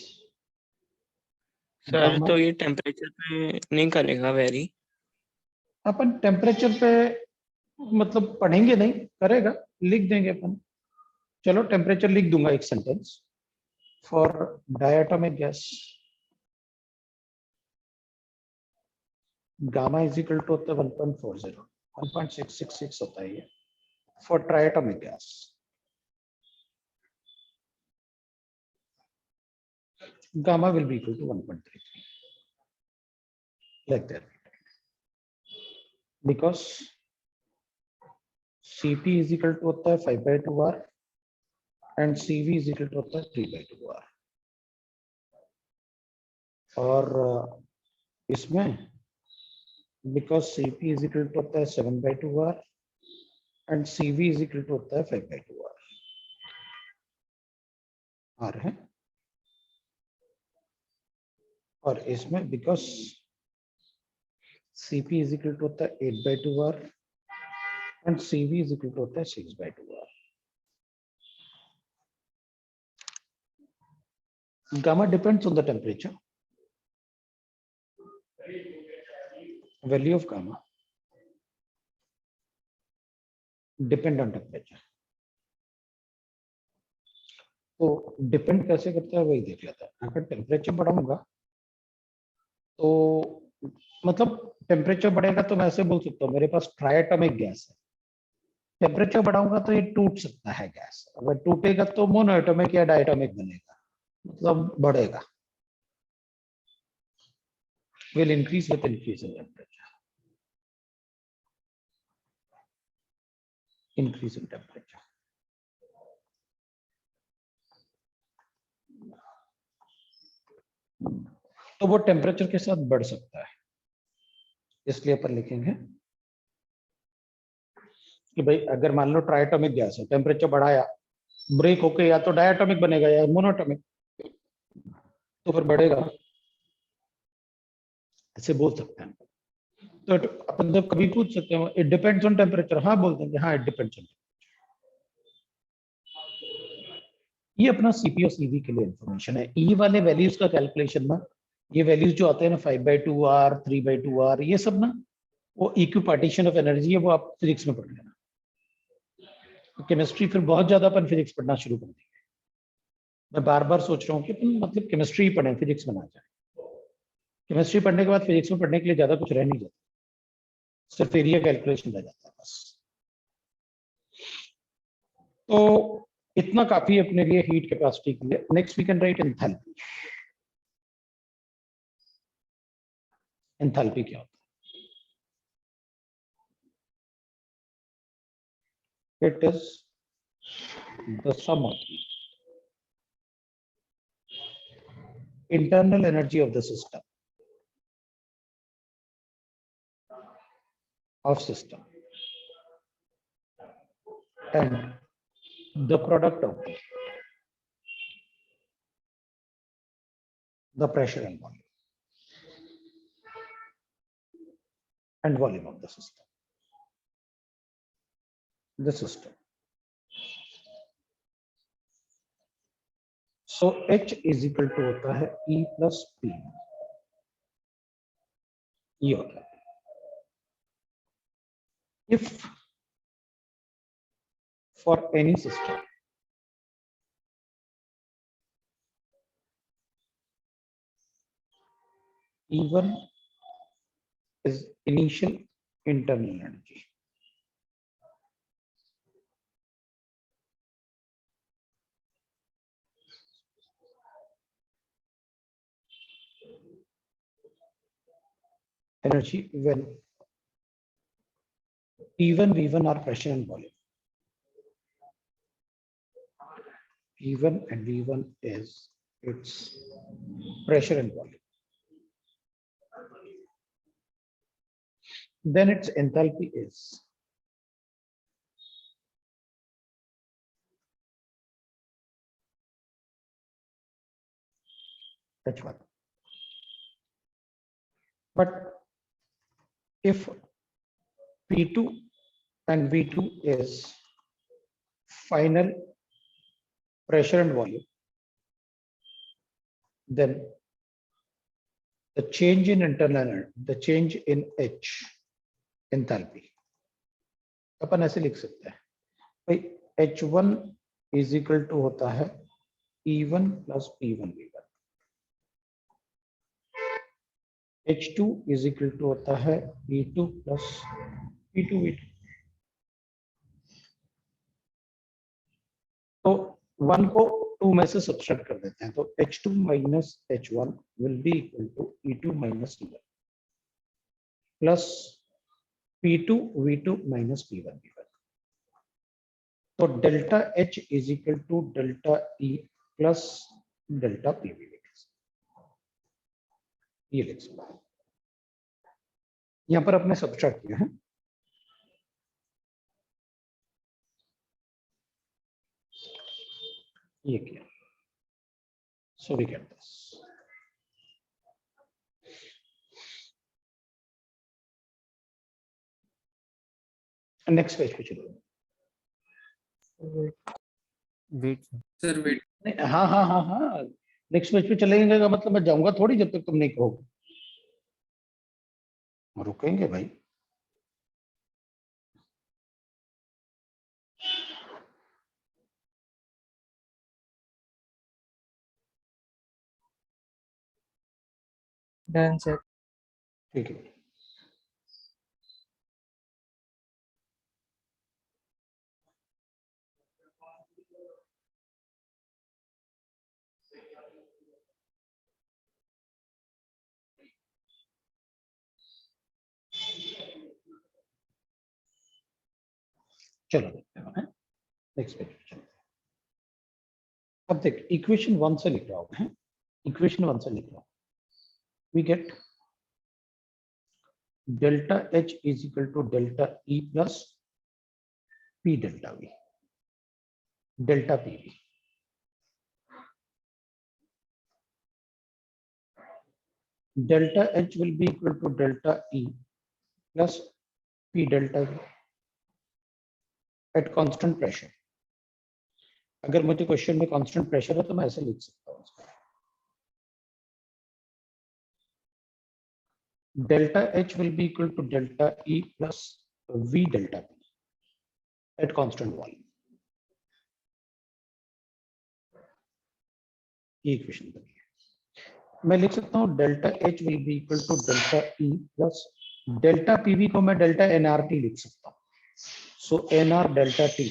sir gamma, तो ये temperature पे नहीं करेगा वेरी? अपन टेम्परेचर पे मतलब पढ़ेंगे नहीं, करेगा, लिख देंगे अपन। चलो टेम्परेचर लिख दूंगा एक sentence. For diatomic gas gamma is equal to होता है 1.40, 1.666 होता है ये। For triatomic gas gamma will be equal to 1.33 like that, because Cp is equal to होता है 5/2R and Cv is equal to होता है 3/2R। और इसमें because Cp is equal to होता है 7/2R and Cv is equal to होता है 5/2R। R है, और इसमें because Cp is equal to होता है 8/2R and Cv is equal to होता है 6/2R। Gamma depends on the temperature. Value of gamma depend on temperature. तो डिपेंड कैसे करता है वही देख लेते हैं। अगर टेम्परेचर बढ़ाऊंगा तो मतलब टेम्परेचर बढ़ेगा तो मैं ऐसे बोल सकता हूँ मेरे पास ट्राइएटोमिक गैस है, टेम्परेचर बढ़ाऊंगा तो ये टूट सकता है गैस। अगर टूटेगा तो मोनोएटोमिक या डायटोमिक बनेगा, मतलब बढ़ेगा। will increase with increase in temperature. Increase in temperature. तो वो टेम्परेचर के साथ बढ़ सकता है, इसलिए अपन लिखेंगे कि भाई अगर मान लो ट्राइएटॉमिक गैस है, टेम्परेचर बढ़ाया, ब्रेक होके या तो डायटॉमिक बनेगा या मोनोटॉमिक, तो फिर बढ़ेगा, ऐसे बोल सकते हैं। तो अपन जब कभी पूछ सकते हैं इट डिपेंड्स ऑन टेम्परेचर, हाँ बोल देंगे हाँ इट डिपेंड्स ऑन। ये अपना सीपी और सीवी के लिए इंफॉर्मेशन है। ई वाले वैल्यूज का कैलकुलेशन में ये वैल्यूज जो आते हैं ना 5/2r 3/2r, ये सब ना वो इक्यू पार्टीशन ऑफ एनर्जी है, वो आप फिजिक्स में पढ़ लेना। केमिस्ट्री फिर बहुत ज्यादा अपन फिजिक्स पढ़ना शुरू कर देंगे। मैं बार बार सोच रहा हूँ कि अपन मतलब केमिस्ट्री ही पढ़ें, फिजिक्स में ना जाए। केमिस्ट्री पढ़ने के बाद फिजिक्स में पढ़ने के लिए ज्यादा कुछ रह नहीं जाता, सिर्फ एरिया कैलकुलेशन रह जाता है बस। तो इतना काफी अपने लिए हीट कैपेसिटी के लिए। Next we can write enthalpy. Enthalpy क्या होता है? It is the sum of internal energy of the system and the product of the pressure and volume of the system. The system. So H is equal to होता है E plus P. ये होता है। If for any system E1 is initial internal energy, when P1 V1 are pressure and volume. P1 and V1 is its pressure and volume. Then its enthalpy is H1. But if P2 and V2 is final pressure and volume, then the change in internal energy, the change in H enthalpy, अपन ऐसे लिख सकते हैं भाई H1 is equal to होता है E1 plus P1 V1, H2 is equal to होता है E2 plus P2 V2। तो 1 को 2 में से सब्ट्रैक्ट कर देते हैं, तो H2 minus H1 will be equal to E2 minus E1 plus P2 V2 minus P1 V1। तो delta H is equal to delta E plus delta PV। ये लिख सकते हैं, यहाँ पर अपने सब्ट्रैक्ट किया है। ये किया, so we get this. Next page पे चलो। वेट सर वेट नहीं, हाँ हाँ हाँ हाँ, नेक्स्ट पेज पे चलेंगे का मतलब मैं जाऊंगा थोड़ी जब तक तुम नहीं कहोगे। रुकेंगे भाई। Done sir. ठीक है, चलो देखते हैं नेक्स्ट पेज पे चलते हैं। अब देख इक्वेशन 1 से लिख रहा हूं, इक्वेशन 1 से लिख रहा हूं। we get delta H is equal to delta E plus P delta V, delta PV. Delta H will be equal to delta E plus P delta V at constant pressure. अगर मुझे question में constant pressure है तो मैं ऐसे लिख सकता हूँ, delta H will be equal to delta E plus V delta P at constant volume. ये इक्वेशन बनी। मैं लिख सकता हूँ delta H will be equal to delta E plus delta PV को मैं डेल्टा nRT लिख सकता हूँ, so nR delta T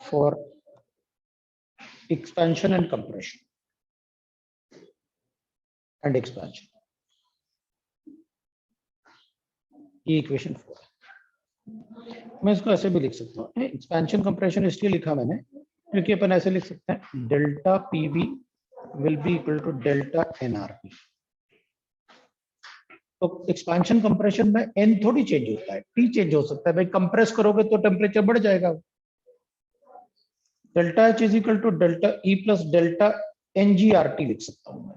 for expansion and compression and expansion. ये इक्वेशन 4 है। मैं इसको ऐसे भी लिख सकता हूँ, एक्सपेंशन कंप्रेशन इसलिए लिखा मैंने क्योंकि अपन ऐसे लिख सकते हैं delta PV will be equal to delta NRP. तो एक्सपेंशन कंप्रेशन में एन थोड़ी चेंज होता है, टी चेंज हो सकता है भाई, कंप्रेस करोगे तो टेम्परेचर बढ़ जाएगा। Delta H is equal to delta E plus delta NGRT लिख सकता हूं मैं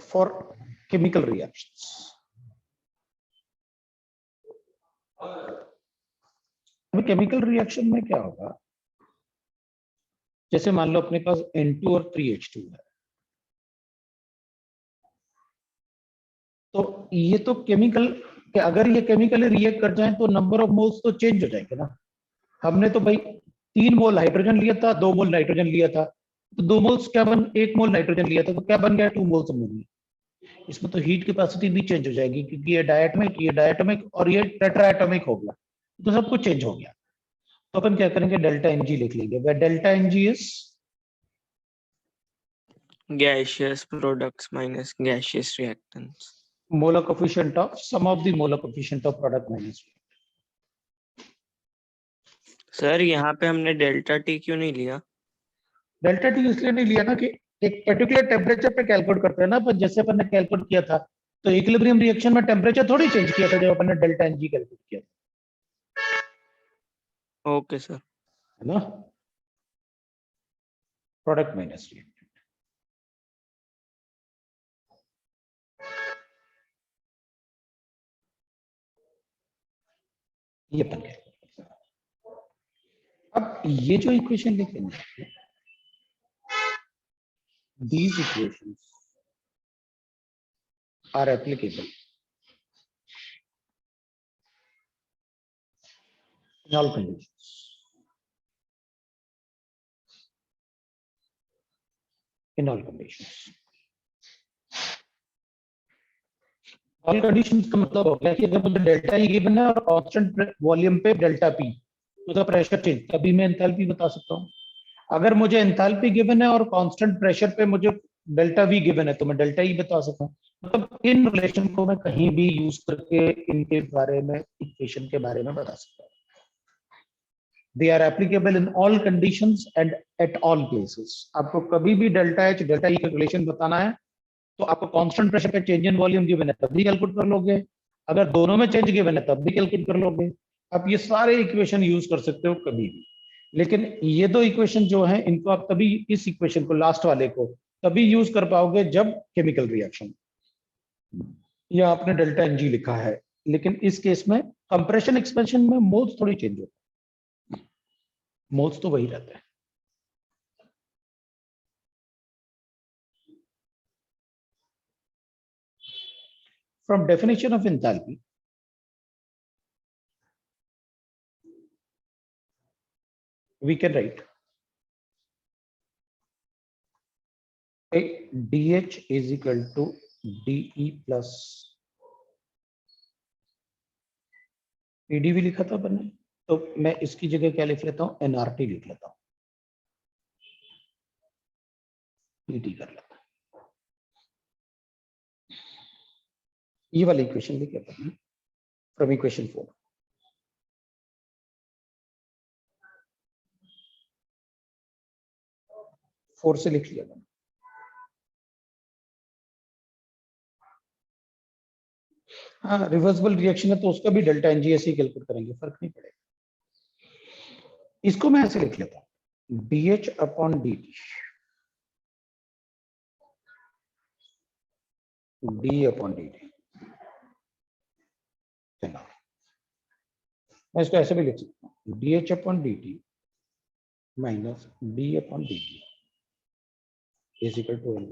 फॉर केमिकल रिएक्शंस। अभी केमिकल रिएक्शन में क्या होगा, जैसे मान लो अपने पास N2 और 3H2 है, तो ये तो केमिकल, अगर ये केमिकली रिएक्ट कर जाए तो नंबर ऑफ मोल्स तो चेंज हो जाएंगे ना। हमने तो भाई 3 मोल हाइड्रोजन लिया था, 2 मोल नाइट्रोजन लिया था, तो 2 मोल्स क्या बन, 1 मोल नाइट्रोजन लिया था तो क्या बन गया, 2 मोल्स अमोनिया। इसमें तो हीट कैपेसिटी भी चेंज हो जाएगी क्योंकि ये डायटोमिक और ये टेट्राएटॉमिक हो गया, तो सब कुछ चेंज हो गया। तो अपन क्या करेंगे, डेल्टा एनजी लिख लेंगे, where delta NG is gaseous products minus gaseous reactants. molar coefficient of sum of the molar coefficient of product minus sir यहाँ पे हमने डेल्टा टी क्यों नहीं लिया? डेल्टा टी इसलिए नहीं लिया ना कि एक पर्टिकुलर टेम्परेचर पे कैलकुलेट करते हैं ना अपन, जैसे अपन ने कैलकुलेट किया था तो इक्विलिब्रियम रिएक्शन में टेम्परेचर थोड़ी चेंज किया था जब अपन ने डेल्टा एनजी कैलकुलेट किया था, ओके सर। है ना, प्रोडक्ट माइनस रिएक्टेंट। ये अपन कैलकुलेट। अब ये जो इक्वेशन लिखेंगे, these equations are applicable in all conditions. In all conditions. All conditions का मतलब हो गया कि अगर मुझे डेल्टा ई गिवन है और कांस्टेंट वॉल्यूम पे डेल्टा पी, मतलब प्रेशर चेंज, तभी मैं एंथैल्पी बता सकता हूँ। अगर मुझे एंथैल्पी गिवन है और कांस्टेंट प्रेशर पे मुझे डेल्टा वी गिवन है तो मैं डेल्टा ई बता सकता हूँ। मतलब इन रिलेशन को मैं कहीं भी यूज करके इनके बारे में, इक्वेशन के बारे में बता सकता हूँ। They are applicable in all conditions and at all places. आपको कभी भी डेल्टा एच डेल्टा ई का रिलेशन बताना है तो आपको कांस्टेंट प्रेशर पे चेंज इन वॉल्यूम गिवन है तब भी कैलकुलेट कर लोगे, अगर दोनों में चेंज गिवन है तब भी कैलकुलेट कर लोगे। आप ये सारे इक्वेशन यूज कर सकते हो कभी भी, लेकिन ये दो इक्वेशन जो है इनको आप तभी, इस इक्वेशन को लास्ट वाले को तभी यूज कर पाओगे जब केमिकल रिएक्शन, या आपने डेल्टा एनजी लिखा है, लेकिन इस केस में कंप्रेशन एक्सपेंशन में मोल्स थोड़ी चेंज होते हैं, मोल्स तो वही रहते हैं। From definition of enthalpy, we can write dH is equal to dE plus pdv लिखा था अपन ने, तो मैं इसकी जगह क्या लिख लेता हूं, nRT लिख लेता हूं, pt कर लेता हूं। ये वाली इक्वेशन लिखे अपन ने फ्रॉम इक्वेशन 4। से लिख लिया मैंने। हाँ, रिवर्सिबल रिएक्शन है तो उसका भी डेल्टा एनजीएस ही कैलकुलेट करेंगे, फर्क नहीं पड़ेगा। इसको मैं ऐसे लिख लेता हूं, DH upon DT, D upon DT। मैं इसको ऐसे भी लिख सकता हूँ, DH upon DT minus D upon DT is equal to N।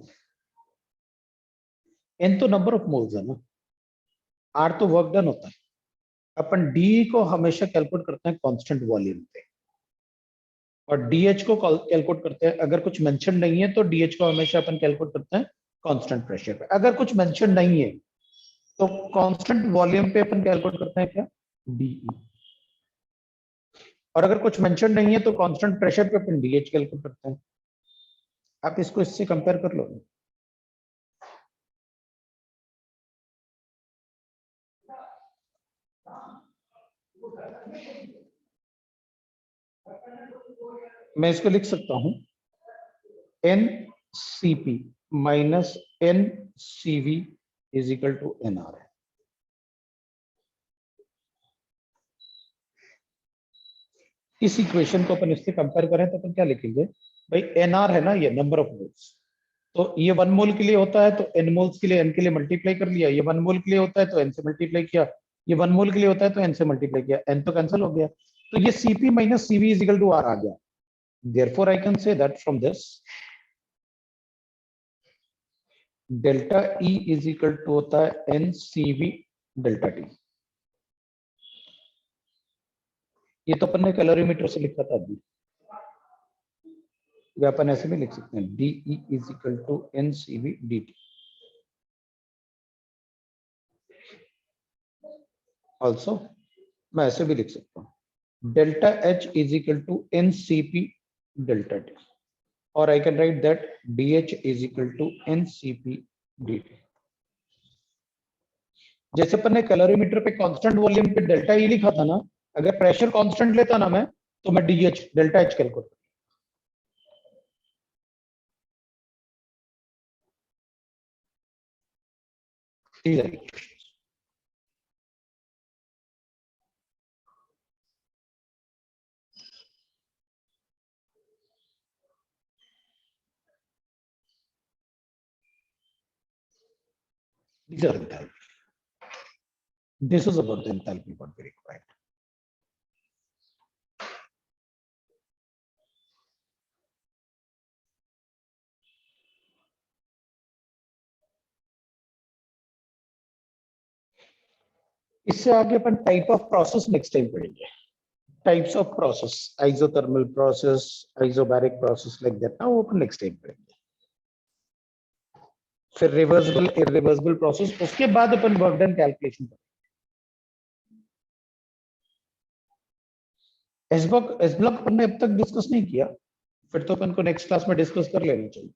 N तो नंबर ऑफ मोल्स है ना, R तो वर्क डन होता है। अपन D को हमेशा कैलकुलेट करते हैं कांस्टेंट वॉल्यूम पे, और DH को कैलकुलेट करते हैं, अगर कुछ मेंशन नहीं है तो DH को हमेशा अपन कैलकुलेट करते हैं कांस्टेंट प्रेशर पे। अगर कुछ मेंशन नहीं है तो कांस्टेंट वॉल्यूम पे अपन कैलकुलेट करते हैं क्या, DE। और अगर कुछ मेंशन नहीं है तो कांस्टेंट प्रेशर पे अपन DH कैलकुलेट करते हैं। आप इसको इससे कंपेयर कर लो। मैं इसको लिख सकता हूं, NCP minus NCV is equal to NR है। इस इक्वेशन को अपन इससे कंपेयर करें तो अपन क्या लिखेंगे भाई, NR है ना, ये नंबर ऑफ मोल्स, तो ये 1 मोल के लिए होता है तो N मोल्स के लिए N के लिए मल्टीप्लाई कर लिया, ये 1 मोल के लिए होता है तो N से मल्टीप्लाई किया, ये 1 मोल के लिए होता है तो N से मल्टीप्लाई किया, N तो कैंसिल हो गया, तो ये CP minus CV is equal to R आ गया। Therefore, I can say that from this, delta E is equal to होता है NCV delta T। ये तो अपन ने कैलोरीमीटर से लिखा था अभी, या अपन ऐसे भी लिख सकते हैं, DE is equal to NCV DT। Also, मैं ऐसे भी लिख सकता हूँ, delta H is equal to NCP delta T, or I can write that DH is equal to NCP DT। जैसे अपन ने कैलोरीमीटर पे कांस्टेंट वॉल्यूम पे डेल्टा ई लिखा था ना, अगर प्रेशर कांस्टेंट लेता ना मैं, तो मैं DH delta H calculate. These are enthalpy. This is about the enthalpy what we required. इससे आगे अपन type of process next time पढ़ेंगे। Types of process, isothermal process, isobaric process, like that ना, वो अपन नेक्स्ट टाइम पढ़ेंगे। फिर reversible irreversible process, उसके बाद अपन वर्क डन कैलकुलेशन करेंगे। एस ब्लॉक अपन ने अब तक डिस्कस नहीं किया, फिर तो अपन को नेक्स्ट क्लास में डिस्कस कर लेना चाहिए।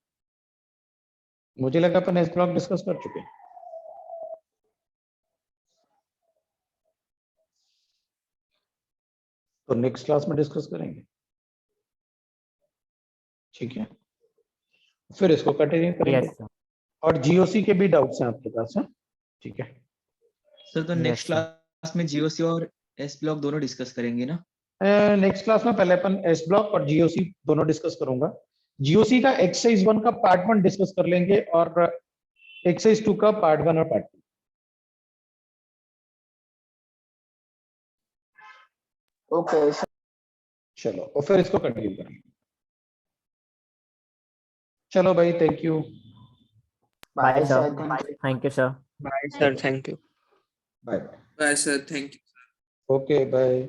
मुझे लगा अपन एस ब्लॉक डिस्कस कर चुके हैं। तो नेक्स्ट क्लास में डिस्कस करेंगे, ठीक है? फिर इसको कंटिन्यू करेंगे। Yes, sir. और जीओसी के भी डाउट्स हैं आपके पास, है? ठीक है। सर तो Yes, नेक्स्ट sir. क्लास में जीओसी और एस ब्लॉक दोनों डिस्कस करेंगे ना? नेक्स्ट क्लास में पहले अपन एस ब्लॉक और जीओसी दोनों डिस्कस करूंगा। जीओसी का एक्सरसाइज 1 का पार्ट 1 डिस्कस कर लेंगे और एक्सरसाइज 2 का पार्ट 1 और पार्ट 2। ओके चलो, और फिर इसको कंटिन्यू करेंगे। चलो भाई, thank you. Bye, sir. Thank you, sir. Bye, sir. Thank you. Bye. Bye, sir. Thank you. Okay, bye.